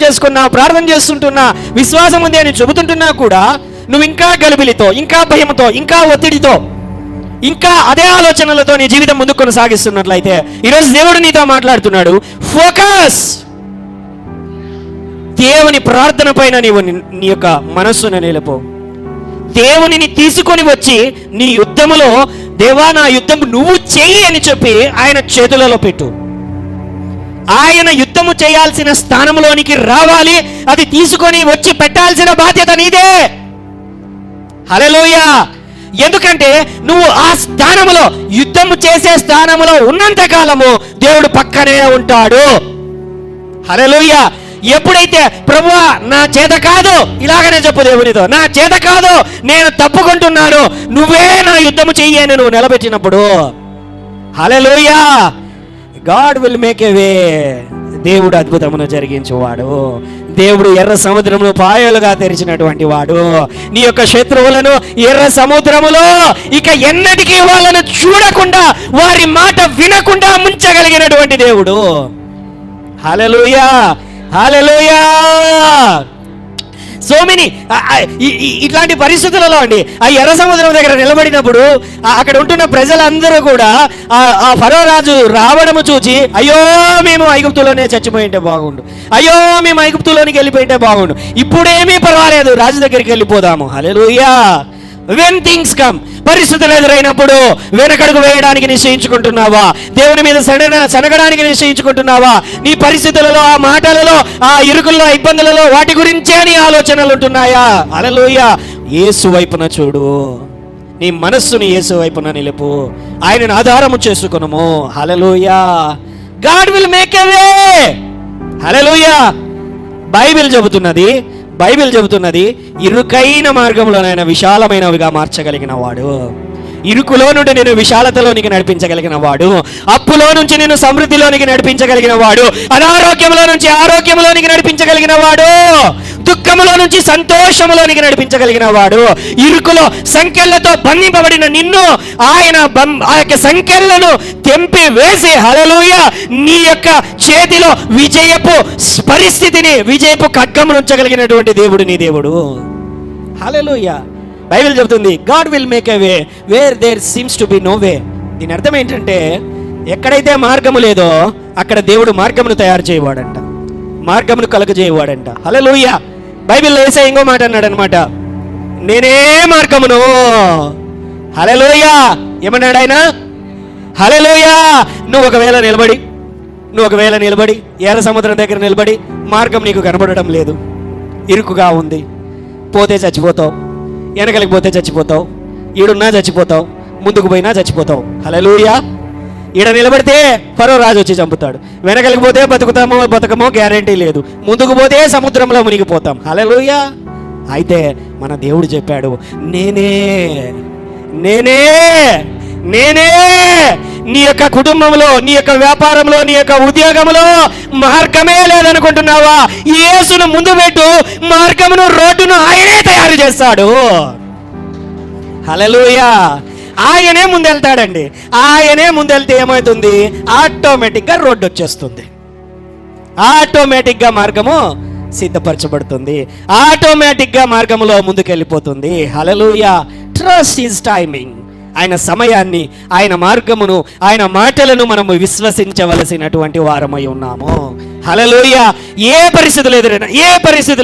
చేసుకున్న ప్రార్థన చేస్తుంటున్నా, విశ్వాసం ఉంది అని చెబుతుంటున్నా కూడా నువ్వు ఇంకా గలిబిలితో, ఇంకా భయంతో, ఇంకా ఒత్తిడితో, ఇంకా అదే ఆలోచనలతో నీ జీవితం ముందుకు కొనసాగిస్తున్నట్లయితే ఈరోజు దేవుడు నీతో మాట్లాడుతున్నాడు. ఫోకస్. దేవుని ప్రార్థన పైన నీవు నీ యొక్క మనస్సును నిలుపు. దేవునిని తీసుకొని వచ్చి నీ యుద్ధములో, దేవా నా యుద్ధం నువ్వు చెయ్యి అని చెప్పి ఆయన చేతులలో పెట్టు. ఆయన యుద్ధము చేయాల్సిన స్థానంలోనికి రావాలి. అది తీసుకొని వచ్చి పెట్టాల్సిన బాధ్యత నీదే. హల్లెలూయా. ఎందుకంటే నువ్వు ఆ స్థానములో, యుద్ధము చేసే స్థానములో ఉన్నంత కాలము దేవుడు పక్కనే ఉంటాడు. హల్లెలూయా. ఎప్పుడైతే ప్రభువా నా చేత కాదు, ఇలాగనే చెప్పు దేవునితో, నా చేత కాదు, నేను తప్పుకుంటున్నాను, నువ్వే నా యుద్ధము చెయ్యి అని నువ్వు నిలబెట్టినప్పుడు, హల్లెలూయా, గాడ్ విల్ మేక్ ఏ వే. దేవుడు అద్భుతమును జరిగించేవాడు. దేవుడు ఎర్ర సముద్రమును పాయలుగా తెరిచినటువంటి వాడు. నీ యొక్క శత్రువులను ఎర్ర సముద్రములో ఇక ఎన్నటికీ వాళ్ళను చూడకుండా, వారి మాట వినకుండా ముంచగలిగినటువంటి దేవుడు. హల్లెలూయా, హల్లెలూయా. సో మెనీ ఇట్లాంటి పరిస్థితులలో అండి, ఆ ఎర్ర సముద్రం దగ్గర నిలబడినప్పుడు అక్కడ ఉంటున్న ప్రజలందరూ కూడా ఆ ఫరో రాజు రావడము చూచి, అయ్యో మేము ఐగుప్తులోనే చచ్చిపోయింటే బాగుండు, అయ్యో మేము ఐగుప్తులోనికి వెళ్ళిపోయింటే బాగుండు, ఇప్పుడేమీ పర్వాలేదు, రాజు దగ్గరికి వెళ్ళిపోదాము. హల్లెలూయా. వెన్ థింగ్స్ కమ్, పరిస్థితులు ఎదురైనప్పుడు వెనకడుగు వేయడానికి నిశ్చయించుకుంటున్నావా? దేవుని మీద సనగడానికి నిశ్చయించుకుంటున్నావా? నీ పరిస్థితులలో, ఆ మాటలలో, ఆ ఇరుకుల్లో, ఇబ్బందులలో, వాటి గురించే నీ ఆలోచనలు ఉంటున్నాయా? హల్లెలూయా. యేసు వైపున చూడు, నీ మనస్సుని యేసు వైపున నిలుపు, ఆయనను ఆధారము చేసుకునుము. Hallelujah. God will make a way. Hallelujah. Bible చెబుతున్నది ఇరుకైన మార్గంలోనైనా విశాలమైనవిగా మార్చగలిగిన వాడు. ఇరుకులో నుండి నేను విశాలతలోనికి నడిపించగలిగిన వాడు. అప్పులో నుంచి నేను సమృద్ధిలోనికి నడిపించగలిగిన వాడు. అనారోగ్యంలో నుంచి ఆరోగ్యంలోనికి నడిపించగలిగిన వాడు. దుఃఖములో నుంచి సంతోషములోనికి నడిపించగలిగిన వాడు. ఇరుకులో సంకెళ్లతో బంధింపబడిన నిన్ను ఆయన ఆ యొక్క సంకెళ్లను తెంపి వేసి, హల్లెలూయా, నీ యొక్క చేతిలో విజయపు పరిస్థితిని, విజయపు ఖడ్గమును ఉంచగలిగినటువంటి దేవుడు నీ దేవుడు. హల్లెలూయా. బైబిల్ చెబుతుంది God will make a way where there seems to be no way. దీని అర్థం ఏంటంటే ఎక్కడైతే మార్గము లేదో అక్కడ దేవుడు మార్గమును తయారు చేయవాడంట, మార్గమును కలుగజేయవాడంట. హల్లెలూయా. బైబిల్లో యేసయ్య ఇంకో మాట అన్నాడు అనమాట, నేనే మార్గమును. హల్లెలూయా. ఏమన్నాడు ఆయన? హల్లెలూయా. నువ్వు ఒకవేళ నిలబడి ఎర్ర సముద్రం దగ్గర నిలబడి మార్గం నీకు కనబడడం లేదు, ఇరుకుగా ఉంది, పోతే చచ్చిపోతావు, వెనకలికి పోతే చచ్చిపోతావు, ఈడున్నా చచ్చిపోతావు, ముందుకు పోయినా చచ్చిపోతావు. హల్లెలూయా. ఈడ నిలబడితే ఫరో రాజు వచ్చి చంపుతాడు, వెనకలికి పోతే బతుకమో గ్యారంటీ లేదు, ముందుకు పోతే సముద్రంలో మునిగిపోతాం. హల్లెలూయా. అయితే మన దేవుడు చెప్పాడు, నేనే నీ యొక్క కుటుంబంలో, నీ యొక్క వ్యాపారంలో, నీ యొక్క ఉద్యోగంలో మార్గమే లేదనుకుంటున్నావా? యేసును ముందు పెట్టు, మార్గమును, రోడ్డును ఆయనే తయారు చేస్తాడు. హల్లెలూయా. ఆయనే ముందెళ్తాడండి. ఆయనే ముందెళ్తే ఏమవుతుంది? ఆటోమేటిక్గా రోడ్డు వచ్చేస్తుంది, ఆటోమేటిక్గా మార్గము సిద్ధపరచబడుతుంది, ఆటోమేటిక్గా మార్గములో ముందుకెళ్ళిపోతుంది. హల్లెలూయా. Trust his timing. ఆయన సమయాన్ని, ఆయన మార్గమును, ఆయన మాటలను మనము విశ్వసించవలసినటువంటి వారమై ఉన్నాము. హల్లెలూయా. ఏ పరిస్థితులు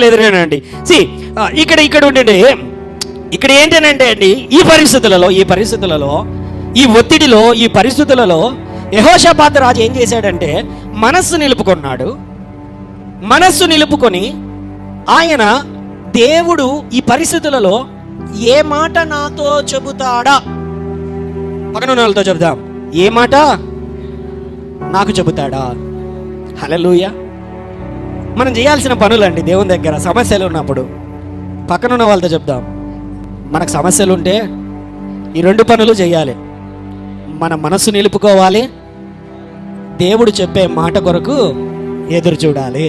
ఎదురైనండి. ఇక్కడ ఉండండి, ఇక్కడ ఏంటంటే అండి, ఈ పరిస్థితులలో, ఈ ఒత్తిడిలో, ఈ పరిస్థితులలో
యెహోషాపాతు రాజు ఏం చేశాడంటే మనస్సు నిలుపుకున్నాడు. మనస్సు నిలుపుకొని ఆయన దేవుడు ఈ పరిస్థితులలో ఏ మాట నాతో చెబుతాడా, పక్కన వాళ్ళతో చెబుదాం, ఏ మాట నాకు చెబుతాడా. హల్లెలూయా. మనం చేయాల్సిన పనులండి దేవుని దగ్గర సమస్యలు ఉన్నప్పుడు పక్కనున్న వాళ్ళతో చెప్దాం. మనకు సమస్యలు ఉంటే ఈ 2 పనులు చేయాలి. మన మనస్సు నిలుపుకోవాలి, దేవుడు చెప్పే మాట కొరకు ఎదురు చూడాలి.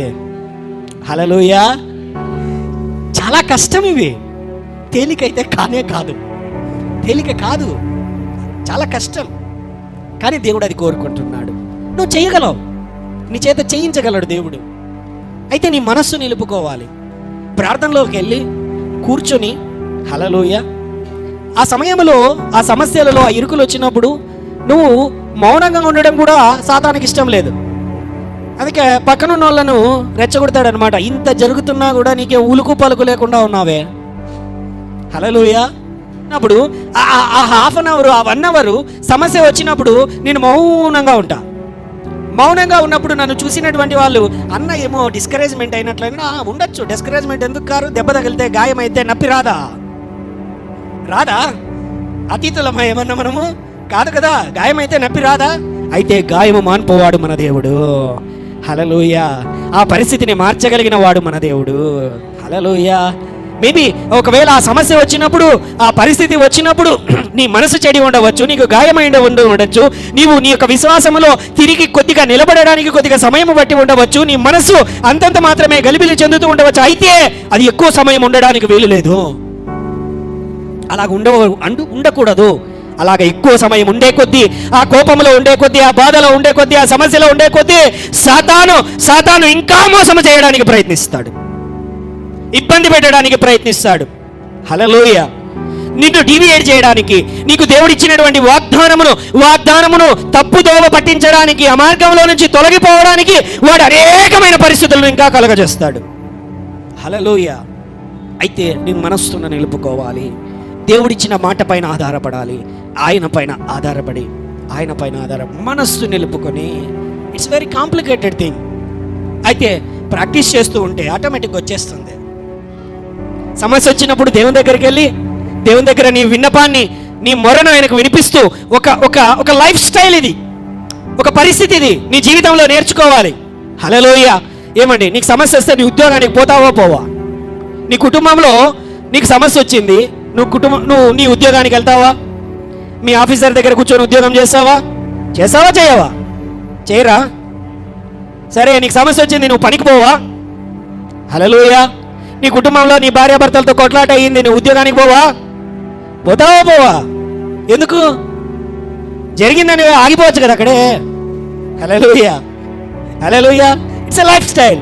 హల్లెలూయా. చాలా కష్టం ఇవి, తేలికైతే కానే కాదు, తేలిక కాదు, చాలా కష్టం. కానీ దేవుడు అది కోరుకుంటున్నాడు. నువ్వు చేయగలవు, నీ చేత చేయించగలడు దేవుడు. అయితే నీ మనస్సు నిలుపుకోవాలి. ప్రార్థనలోకి వెళ్ళి కూర్చొని హల్లెలూయా. ఆ సమయంలో ఆ సమస్యలలో ఆ ఇరుకులు వచ్చినప్పుడు నువ్వు మౌనంగా ఉండడం కూడా సాతానికి ఇష్టం లేదు. అందుకే పక్కనున్న వాళ్ళను రెచ్చగొడతాడనమాట. ఇంత జరుగుతున్నా కూడా నీకే ఉలుకు పలుకు లేకుండా ఉన్నావే. హల్లెలూయా. అప్పుడు ఆ హాఫ్ అన్ అవర్, ఆ 1 అవర్ సమస్య వచ్చినప్పుడు నేను మౌనంగా ఉంటా. మౌనంగా ఉన్నప్పుడు నన్ను చూసినటువంటి వాళ్ళు అన్న ఏమో డిస్కరేజ్మెంట్ అయినట్లయినా ఉండొచ్చు. డిస్కరేజ్మెంట్ ఎందుకు కారు? దెబ్బ తగిలితే గాయం అయితే నొప్పి రాదా? రాదా? అతీతులమా ఏమన్నా మనము? కాదు కదా. గాయం అయితే నొప్పి రాదా? అయితే గాయము మాన్పోవాడు మన దేవుడు. హల్లెలూయా. ఆ పరిస్థితిని మార్చగలిగిన వాడు మన దేవుడు. హల్లెలూయా. మేబీ ఒకవేళ ఆ సమస్య వచ్చినప్పుడు, ఆ పరిస్థితి వచ్చినప్పుడు నీ మనసు చెడి ఉండవచ్చు, నీకు గాయమై ఉండవచ్చు, నీవు నీ యొక్క విశ్వాసంలో తిరిగి కొద్దిగా నిలబడడానికి కొద్దిగా సమయం బట్టి ఉండవచ్చు, నీ మనసు అంతంత మాత్రమే గలిబిలి చెందుతూ ఉండవచ్చు. అయితే అది ఎక్కువ సమయం ఉండడానికి వీలు లేదు. అలాగ ఉండకూడదు. అలాగ ఎక్కువ సమయం ఉండే కొద్దీ, ఆ కోపంలో ఉండే కొద్దీ, ఆ బాధలో ఉండే కొద్దీ, ఆ సమస్యలో ఉండే కొద్దీ సాతాను ఇంకా మోసం చేయడానికి ప్రయత్నిస్తాడు, ఇబ్బంది పెట్టడానికి ప్రయత్నిస్తాడు. హల్లెలూయా. నిన్ను డివియేట్ చేయడానికి, నీకు దేవుడిచ్చినటువంటి వాగ్దానమును తప్పుదోవ పట్టించడానికి, ఆ మార్గంలో నుంచి తొలగిపోవడానికి వాడు అనేకమైన పరిస్థితులను ఇంకా కలగజేస్తాడు. హల్లెలూయా. అయితే నీ మనస్సును నిలుపుకోవాలి. దేవుడిచ్చిన మాట పైన ఆధారపడాలి. ఆయన పైన ఆధారపడి మనస్సు నిలుపుకొని. It's very complicated thing. అయితే ప్రాక్టీస్ చేస్తూ ఉంటే ఆటోమేటిక్గా వచ్చేస్తుంది. సమస్య వచ్చినప్పుడు దేవుని దగ్గరికి వెళ్ళి, దేవుని దగ్గర నీ విన్నపాన్ని, నీ మొరను ఆయనకు వినిపిస్తూ ఒక లైఫ్ స్టైల్ ఇది, ఒక పరిస్థితి ఇది నీ జీవితంలో నేర్చుకోవాలి. హల్లెలూయా. ఏమండి, నీకు సమస్య వస్తే నీ ఉద్యోగానికి పోవా? నీ కుటుంబంలో నీకు సమస్య వచ్చింది, నువ్వు నీ ఉద్యోగానికి వెళ్తావా? మీ ఆఫీసర్ దగ్గర కూర్చొని ఉద్యోగం చేస్తావా? చేయవా? చేయరా? సరే, నీకు సమస్య వచ్చింది, నువ్వు పనికి పోవా? హల్లెలూయా. నీ కుటుంబంలో నీ భార్యాభర్తలతో కొట్లాట అయ్యింది, నువ్వు ఉద్యోగానికి పోవా? ఎందుకు? జరిగిందని ఆగిపోవచ్చు కదా అక్కడే. Hallelujah. Hallelujah. It's a lifestyle.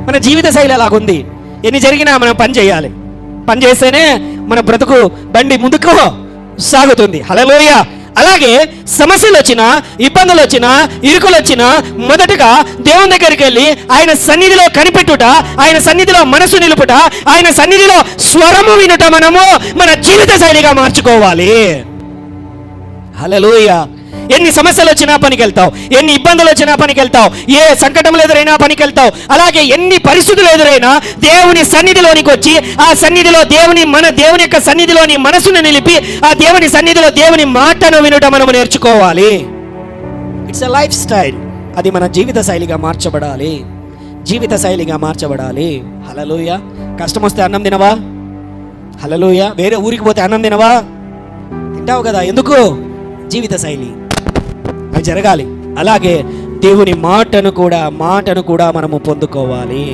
మన జీవిత శైలి అలాగుంది. ఎన్ని జరిగినా మనం పని చేయాలి. పని చేస్తేనే మన బ్రతుకు బండి ముందుకు సాగుతుంది. హల్లెలూయా. అలాగే సమస్యలు వచ్చినా, ఇబ్బందులు వచ్చినా, ఇరుకులు వచ్చినా మొదటగా దేవుని దగ్గరికి వెళ్ళి ఆయన సన్నిధిలో కనిపెట్టుట, ఆయన సన్నిధిలో మనసు నిలుపుట, ఆయన సన్నిధిలో స్వరము వినుట మనము మన జీవిత శైలిగా మార్చుకోవాలి. హల్లెలూయా. ఎన్ని సమస్యలు వచ్చినా పనికి వెళ్తావు, ఎన్ని ఇబ్బందులు వచ్చినా పనికి వెళ్తావు, ఏ సంకటములు ఎదురైనా పనికి వెళ్తావు. అలాగే ఎన్ని పరిస్థితులు ఎదురైనా దేవుని సన్నిధిలోనికి వచ్చి, ఆ సన్నిధిలో దేవుని యొక్క సన్నిధిలోని మనసును నిలిపి, ఆ దేవుని సన్నిధిలో దేవుని మాటను వినుట మనము నేర్చుకోవాలి. It's a life style. అది మన జీవిత శైలిగా మార్చబడాలి. హల్లెలూయా. కష్టం వస్తే అన్నం తినవా? హల్లెలూయా. వేరే ఊరికి పోతే అన్నం తినవా? తింటావు కదా. ఎందుకు? జీవిత శైలి అది జరగాలి. అలాగే దేవుని మాటను కూడా మనము పొందుకోవాలి.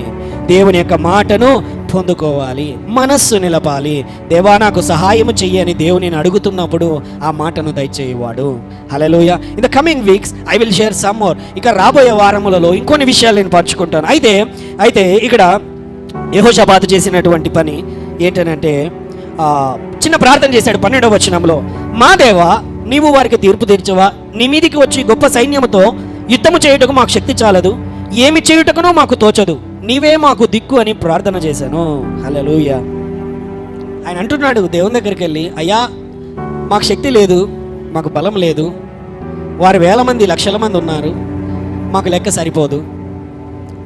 దేవుని యొక్క మాటను పొందుకోవాలి. మనస్సు నిలపాలి. దేవా నాకు సహాయము చెయ్యని దేవుని అడుగుతున్నప్పుడు ఆ మాటను దయచేయవాడు. Hallelujah. In the coming weeks I will share some more. ఇక రాబోయే వారములలో ఇంకొన్ని విషయాలు నేను పంచుకుంటాను. అయితే ఇక్కడ యెహోషాపాతు చేసినటువంటి పని ఏంటంటే చిన్న ప్రార్థన చేశాడు 12వ వచనంలో. మా దేవా, నీవు వారికి తీర్పు తీర్చవా? నీ మీదికి వచ్చి గొప్ప సైన్యముతో యుద్ధము చేయుటకు మాకు శక్తి చాలదు, ఏమి చేయుటకునో మాకు తోచదు, నీవే మాకు దిక్కు అని ప్రార్థన చేశాను. హల్లెలూయా. ఆయన అంటున్నాడు దేవుని దగ్గరికి వెళ్ళి, అయ్యా మాకు శక్తి లేదు, మాకు బలం లేదు, వారు వేల మంది లక్షల మంది ఉన్నారు, మాకు లెక్క సరిపోదు,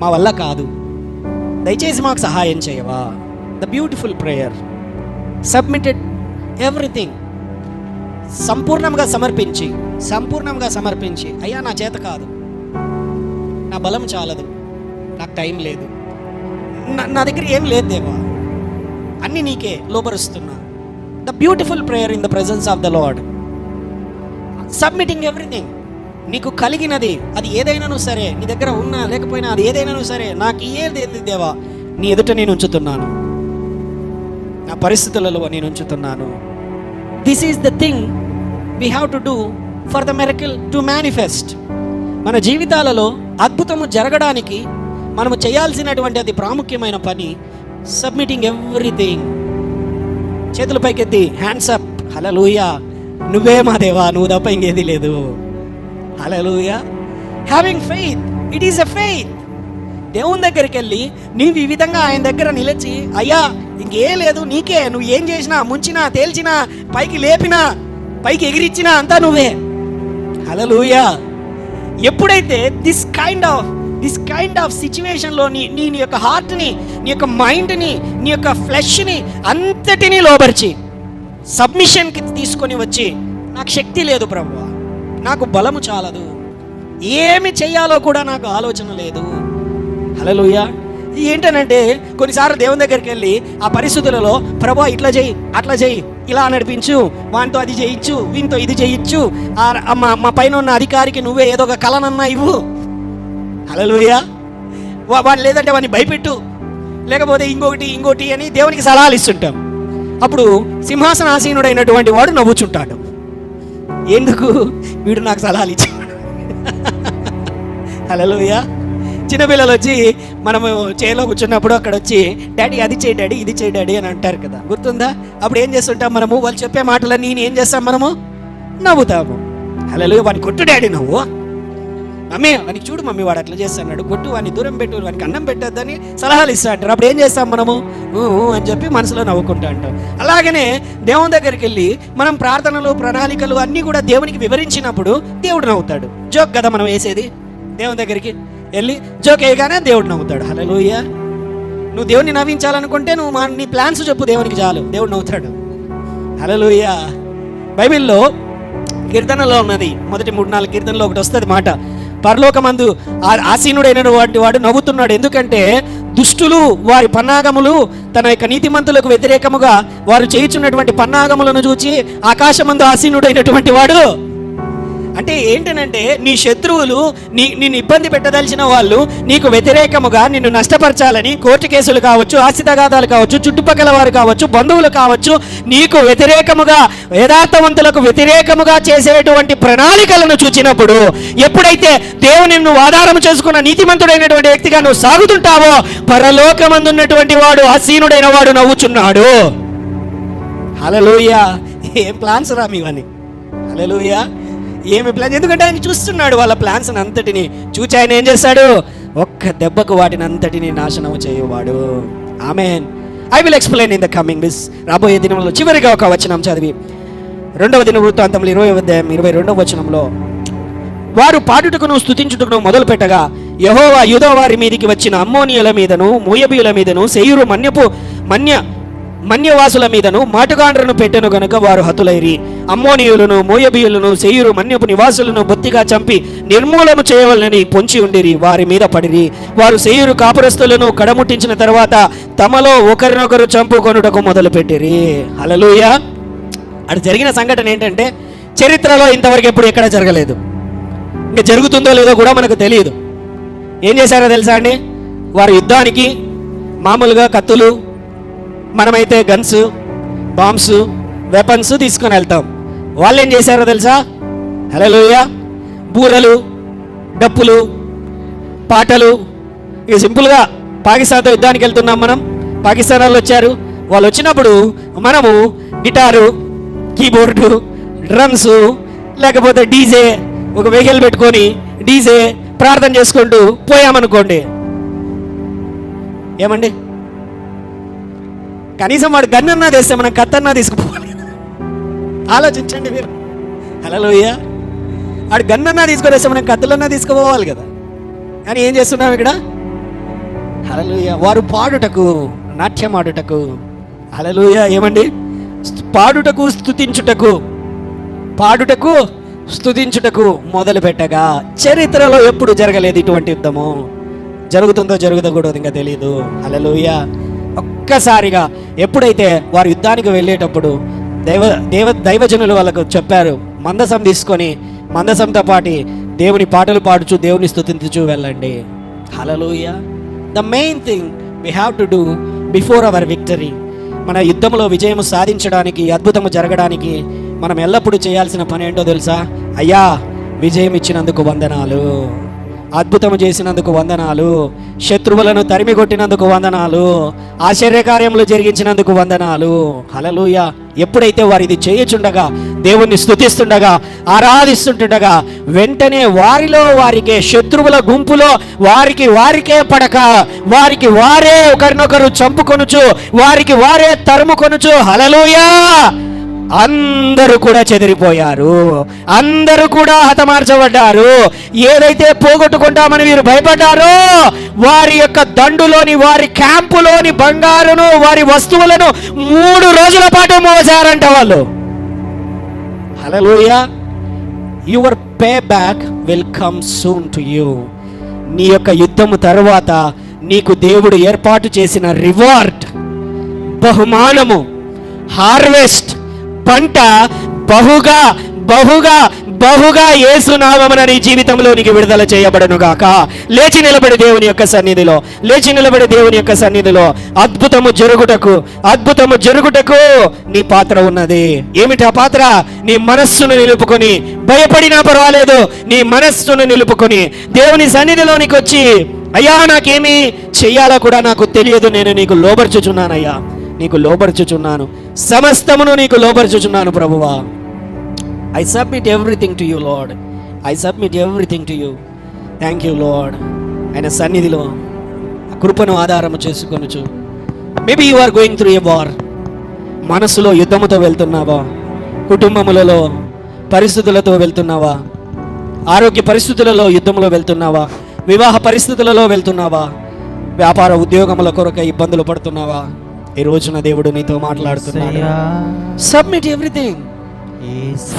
మా వల్ల కాదు, దయచేసి మాకు సహాయం చేయవా. The beautiful prayer, submitted everything, సంపూర్ణంగా సమర్పించి అయ్యా నా చేత కాదు, నా బలం చాలదు, నాకు టైం లేదు, నా దగ్గర ఏం లేదు దేవా, అన్నీ నీకే లోపరుస్తున్నా. The beautiful prayer in the presence of the Lord, submitting everything. నీకు కలిగినది అది ఏదైనాను సరే, నీ దగ్గర ఉన్నా లేకపోయినా అది ఏదైనాను సరే, నాకు ఏది దేవా నీ ఎదుట నేను ఉంచుతున్నాను, నా పరిస్థితులలో నేను ఉంచుతున్నాను. This is the thing we have to do for the miracle to manifest. మన జీవితాలలో అద్భుతము జరగడానికి మనము చేయాల్సినటువంటి అతి ప్రాముఖ్యమైన పని సబ్మిటింగ్ ఎవ్రీథింగ్. చేతులు పైకెత్తి హ్యాండ్స్ అప్, హల్లెలూయా, నువ్వే మా దేవా, నువ్వు తప్ప ఇంకేది లేదు, hallelujah. Having faith, it is a faith. దేవుని దగ్గరికి వెళ్ళి నీవు ఈ విధంగా ఆయన దగ్గర నిలిచి, అయ్యా ఇంకేం లేదు, నీకే, నువ్వు ఏం చేసినా, ముంచినా, తేల్చినా, పైకి లేపినా, పైకి ఎగిరిచ్చినా అంతా నువ్వే, హల్లెలూయా. ఎప్పుడైతే దిస్ కైండ్ ఆఫ్ సిచ్యువేషన్లో నీ యొక్క హార్ట్ని, నీ యొక్క మైండ్ని, నీ యొక్క ఫ్లెష్ని అంతటినీ లోబర్చి సబ్మిషన్కి తీసుకొని వచ్చి, నాకు శక్తి లేదు ప్రభువా, నాకు బలము చాలదు, ఏమి చెయ్యాలో కూడా నాకు ఆలోచన లేదు, హల్లెలూయా. ఏంటనంటే కొన్నిసార్లు దేవుని దగ్గరికి వెళ్ళి ఆ పరిస్థితులలో ప్రభువా ఇట్లా చెయ్యి, అట్లా చెయ్యి, ఇలా నడిపించు, వానితో అది చేయించు, వీనితో ఇది చేయించు, మా పైన ఉన్న అధికారికి నువ్వే ఏదో ఒక కలనన్నా ఇవ్వు, హల్లెలూయా. వాడిని లేదంటే వాడిని భయపెట్టు, లేకపోతే ఇంకోటి అని దేవునికి సలహాలు ఇస్తుంటాం. అప్పుడు సింహాసనాసీనుడైనటువంటి వాడు నవ్వుచుంటాడు, ఎందుకు వీడు నాకు సలహాలు ఇచ్చాడు, హల్లెలూయా. చిన్నపిల్లలు వచ్చి మనము చేలో కూర్చున్నప్పుడు అక్కడ వచ్చి డాడీ అది చేయి డాడీ, ఇది చేయి డాడీ అని అంటారు కదా, గుర్తుందా? అప్పుడు ఏం చేస్తుంటాం మనము, వాళ్ళు చెప్పే మాటలన్నీ ఏం చేస్తాం మనము, నవ్వుతాము, హల్లెలూయా. వాడిని కొట్టు డాడీ, నవ్వు, మమ్మీ వానికి చూడు మమ్మీ వాడు అట్లా చేస్తున్నాడు, కొట్టు, వాడిని దూరం పెట్టు, వానికి అన్నం పెట్టద్దని సలహాలు ఇస్తా అంటారు. అప్పుడు ఏం చేస్తాం మనము, అని చెప్పి మనసులో నవ్వుకుంటా అంటాం. అలాగనే దేవుని దగ్గరికి వెళ్ళి మనం ప్రార్థనలు, ప్రణాళికలు అన్నీ కూడా దేవునికి వివరించినప్పుడు దేవుడు నవ్వుతాడు. జోక్ కదా మనం వేసేది, దేవుని దగ్గరికి వెళ్ళి జోక్ వేయగానే దేవుడు నవ్వుతాడు, హల్లెలూయా. నువ్వు దేవుడిని నవ్వించాలనుకుంటే నువ్వు నీ ప్లాన్స్ చెప్పు దేవునికి, చాలు, దేవుడు నవ్వుతాడు, హల్లెలూయా. బైబిల్లో కీర్తనలో ఉన్నది, మొదటి 3-4 కీర్తనలో ఒకటి వస్తుంది మాట, పరలోకమందు ఆసీనుడైనటువంటి వాడు నవ్వుతున్నాడు, ఎందుకంటే దుష్టులు వారి పన్నాగములు, తన యొక్క నీతిమంతులకు వ్యతిరేకముగా వారు చేయుచున్నటువంటి పన్నాగములను చూచి ఆకాశమందు ఆసీనుడైనటువంటి వాడు. అంటే ఏంటనంటే నీ శత్రువులు, నిన్ను ఇబ్బంది పెట్టదలిచిన వాళ్ళు, నీకు వ్యతిరేకముగా నిన్ను నష్టపరచాలని కోర్టు కేసులు కావచ్చు, ఆస్తి తగాదాలు కావచ్చు, చుట్టుపక్కల వారు కావచ్చు, బంధువులు కావచ్చు, నీకు వ్యతిరేకముగా, యథార్థవంతులకు వ్యతిరేకముగా చేసేటువంటి ప్రణాళికలను చూచినప్పుడు, ఎప్పుడైతే దేవుని నువ్వు ఆధారం చేసుకున్న నీతిమంతుడైనటువంటి వ్యక్తిగా నువ్వు సాగుతుంటావో, పరలోకమందున్నటువంటి వాడు, ఆసీనుడైన వాడు నవ్వుచున్నాడు, హల్లెలూయా. ఏం ప్లాన్స్ రా మీవని, హల్లెలూయా. ఏమి ప్లాన్, ఎందుకంటే ఆయన చూస్తున్నాడు వాళ్ళ ప్లాన్స్ అంతటిని చూచి ఆయన ఏం చేస్తాడు, ఒక్క దెబ్బకు వాటిని అంతటిని నాశనం చేయవాడు. Amen. I will explain in the coming this. రాబోయే దినంలో చివరిగా ఒక వచనం చదివి 2వ దినవృత్తాంతములు 22వ వచనంలో, వారు పాడుటకును స్తుతించుటకును మొదలు పెట్టగా యెహోవా యూదా వారి మీదికి వచ్చిన అమ్మోనియుల మీదను, మోయాబీయుల మీదను, శేయూరు మన్యవాసుల మీదను మాటుగాండ్రను పెట్టెను గనుక వారు హతులైరి. అమ్మోనియులను, మోయాబీయులను, శేయూరు మన్యపు నివాసులను బొత్తిగా చంపి నిర్మూలము చేయవలనని పొంచి ఉండిరి, వారి మీద పడిరి. వారు శేయూరు కాపురస్తులను కడముట్టించిన తర్వాత తమలో ఒకరినొకరు చంపుకొనుటకు మొదలు పెట్టిరి, హల్లెలూయా. అది జరిగిన సంఘటన ఏంటంటే చరిత్రలో ఇంతవరకు ఎప్పుడు ఎక్కడ జరగలేదు, ఇంకా జరుగుతుందో లేదో కూడా మనకు తెలియదు. ఏం చేశారో తెలుసా అండి, వారు యుద్ధానికి మామూలుగా కత్తులు, మనమైతే గన్స్, బాంబ్స్, వెపన్స్ తీసుకొని వెళ్తాం. వాళ్ళు ఏం చేశారో తెలుసా, హల్లెలూయా, బూరలు, డప్పులు, పాటలు, ఇక సింపుల్గా పాకిస్తాన్తో యుద్ధానికి వెళ్తున్నాం మనం, పాకిస్తాన్ వాళ్ళు వచ్చారు, వాళ్ళు వచ్చినప్పుడు మనము గిటారు, కీబోర్డు, డ్రమ్స్, లేకపోతే డీజే, ఒక వెహికల్ పెట్టుకొని డీజే ప్రార్థన చేసుకుంటూ పోయామనుకోండి, ఏమండి, కనీసం వాడు గన్నన్నా తెస్తే మనం కత్తన్నా తీసుకుపోవాలి, ఆలోచించండి మీరు, హల్లెలూయా. ఆడు గన్నన్నా తీసుకొనేస్తే మనం కత్తులన్నా తీసుకుపోవాలి కదా. కానీ ఏం చేస్తున్నాం ఇక్కడ? హల్లెలూయా. వారు పాడుటకు, నాట్యం ఆడుటకు, హల్లెలూయా, ఏమండి, పాడుటకు స్తుతించుటకు, పాడుటకు స్తుతించుటకు మొదలు పెట్టగా చరిత్రలో ఎప్పుడు జరగలేదు ఇటువంటి యుద్ధము. జరుగుతుందో జరుగుతుందో ఇంకా తెలియదు. హల్లెలూయా. ఒక్కసారిగా ఎప్పుడైతే వారు యుద్ధానికి వెళ్ళేటప్పుడు దైవజనులు వాళ్ళకు చెప్పారు, మందసం తీసుకొని మందసంతో పాటి దేవుని పాటలు పాడుచు దేవుని స్తుతించుచు వెళ్ళండి. Hallelujah. The main thing we have to do before our victory. మన యుద్ధంలో విజయం సాధించడానికి, అద్భుతము జరగడానికి మనం ఎల్లప్పుడూ చేయాల్సిన పని ఏంటో తెలుసా? అయ్యా, విజయం ఇచ్చినందుకు వందనాలు, అద్భుతము చేసినందుకు వందనాలు, శత్రువులను తరిమి కొట్టినందుకు వందనాలు, ఆశ్చర్యకార్యములు జరిగించినందుకు వందనాలు. హల్లెలూయా. ఎప్పుడైతే వారు ఇది చేయుచుండగా, దేవుణ్ణి స్తుతిస్తుండగా, ఆరాధిస్తుండగా, వెంటనే వారిలో వారికే, శత్రువుల గుంపులో వారికే పడక, వారికి వారే ఒకరినొకరు చంపుకొనుచు, వారికి వారే తరుముకొనుచు, హల్లెలూయా, అందరూ కూడా చెదిరిపోయారు, అందరూ కూడా హతమార్చబడ్డారు. ఏదైతే పోగొట్టుకుంటామని వీరు భయపడ్డారో వారి యొక్క దండులోని, వారి క్యాంపులోని బంగారును, వారి వస్తువులను 3 రోజుల పాటు మోసారంట వాళ్ళు. Hallelujah. Your payback will come soon to you. నీ యొక్క యుద్ధము తర్వాత నీకు దేవుడు ఏర్పాటు చేసిన రివార్డ్, బహుమానము, హార్వెస్ట్, పంట బహుగా బహుగా బహుగా యేసు నామమున నీ జీవితంలో నీకు విడుదల చేయబడను గాక. లేచి నిలబడి దేవుని యొక్క సన్నిధిలో, లేచి నిలబడి దేవుని యొక్క సన్నిధిలో అద్భుతము జరుగుటకు, అద్భుతము జరుగుటకు నీ పాత్ర ఉన్నది. ఏమిటి ఆ పాత్ర? నీ మనస్సును నిలుపుకొని, భయపడినా పర్వాలేదు, నీ మనస్సును నిలుపుకొని దేవుని సన్నిధిలోనికి వచ్చి, అయ్యా నాకేమి చెయ్యాలో కూడా నాకు తెలియదు, నేను నీకు లోబర్చుచున్నానయ్యా, నీకు లోబర్చుచున్నాను, సమస్తమును నీకు లోబర్చుచున్నాను ప్రభువా. I submit everything to you, Lord. I submit everything to you. Thank you, Lord. ఆయన సన్నిధిలో కృపను ఆధారము చేసుకొనుచు. Maybe you are going through a war. మనసులో యుద్ధముతో వెళ్తున్నావా? కుటుంబములలో పరిస్థితులతో వెళ్తున్నావా? ఆరోగ్య పరిస్థితులలో యుద్ధంలో వెళ్తున్నావా? వివాహ పరిస్థితులలో వెళ్తున్నావా? వ్యాపార ఉద్యోగముల కొరకు ఇబ్బందులు పడుతున్నావా? ఈ రోజున దేవుడు నీతో మాట్లాడుతున్నాడు. Submit everything.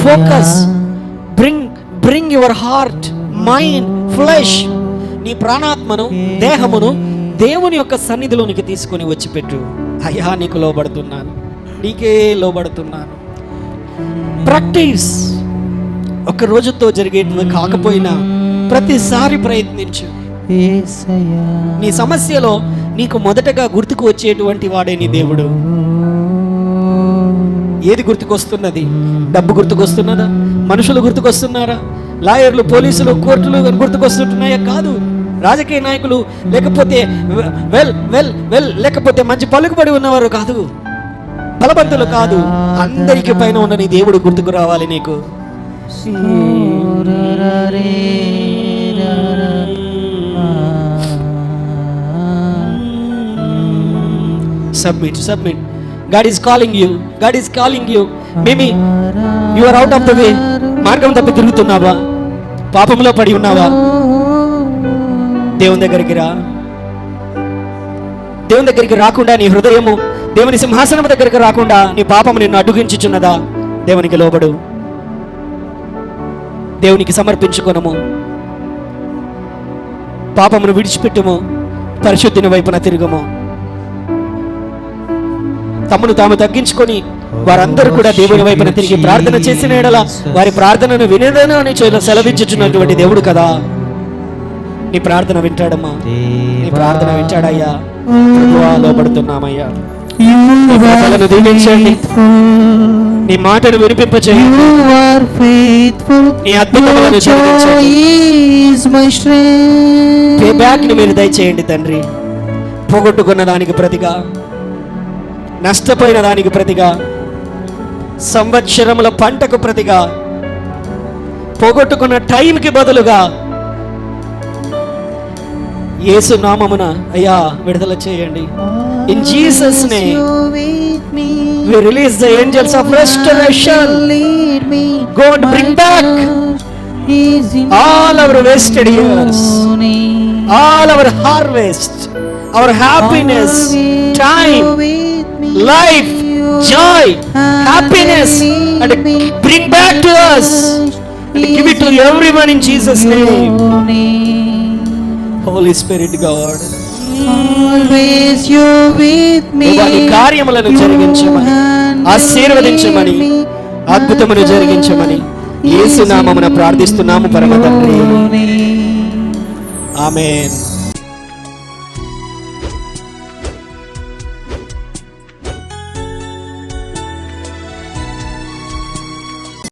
Focus. Bring your heart, mind, flesh, నీ ప్రాణాత్మను, దేహమును దేవుని యొక్క సన్నిధిలోనికి తీసుకొని వచ్చి పెట్టు. అయ్యా నీకు లోబడుతున్నాను, నీకే లోబడుతున్నాను. ప్రాక్టీస్. ఒక రోజుతో జరిగేది కాకపోయినా ప్రతిసారి ప్రయత్నించు. నీ సమస్యలో నీకు మొదటగా గుర్తుకు వచ్చేటువంటి వాడే నీ దేవుడు. ఏది గుర్తుకొస్తున్నది? డబ్బు గుర్తుకొస్తున్నదా? మనుషులు గుర్తుకొస్తున్నారా? లాయర్లు, పోలీసులు, కోర్టులు గుర్తుకొస్తుంటున్నాయా? కాదు. రాజకీయ నాయకులు, లేకపోతే లేకపోతే మంచి పలుకుబడి ఉన్నవారు కాదు, బలవంతులు కాదు. అందరికి పైన ఉన్న నీ దేవుడు గుర్తుకు రావాలి నీకు. Submit. God is calling you. Maybe you are out of the way. మార్గం తప్పి తిరుగుతున్నావా? పాపంలో పడి ఉన్నావా? దేవుని దగ్గరికి రా. దేవుని దగ్గరికి రాకుండా నీ హృదయము దేవుని సింహాసనం దగ్గరికి రాకుండా నీ పాపము నిన్ను అడ్డుగించుచున్నదా? దేవునికి లోబడు. దేవునికి సమర్పించుకొనము. పాపమును విడిచిపెట్టుము. పరిశుద్ధిని వైపున తిరుగుము. తమను తాము తగ్గించుకొని వారందరూ కూడా దేవుని వైపున తిరిగి ప్రార్థన చేసిన ఎడల వారి ప్రార్థనను వినడను అని సెలవించుచున్నటువంటి దేవుడు కదా. నీ ప్రార్థన వింటాడమ్మా, నీ ప్రార్థన వింటాడయ్యా. ప్రభువా లోబడుతున్నామయ్యా. దీవించండి, నీ మాటను వినిపింపచేయండి, నీ అద్భుతములను పే బ్యాక్ ని మీరు దయచేయండి తండ్రి. పోగొట్టుకున్న దానికి ప్రతిగా, నష్టపోయిన దానికి ప్రతిగా, సంవత్సరముల పంటకు ప్రతిగా, పోగొట్టుకున్న టైంకి బదులుగా యేసు నామమున అయ్యా విడుదల చేయండి. In Jesus name we release the angels of restoration. God bring back all our wasted years, all our harvest, our happiness, time, life, joy, happiness, and bring back to us and give it to everyone in Jesus' name. Holy Spirit God,
always you with me.
నీ కార్యములను జరిగించమని, ఆశీర్వదించమని, అద్భుతమును జరిగించమని యేసు నామమున ప్రార్థిస్తున్నాము పరమ తండ్రి. ఆమేన్.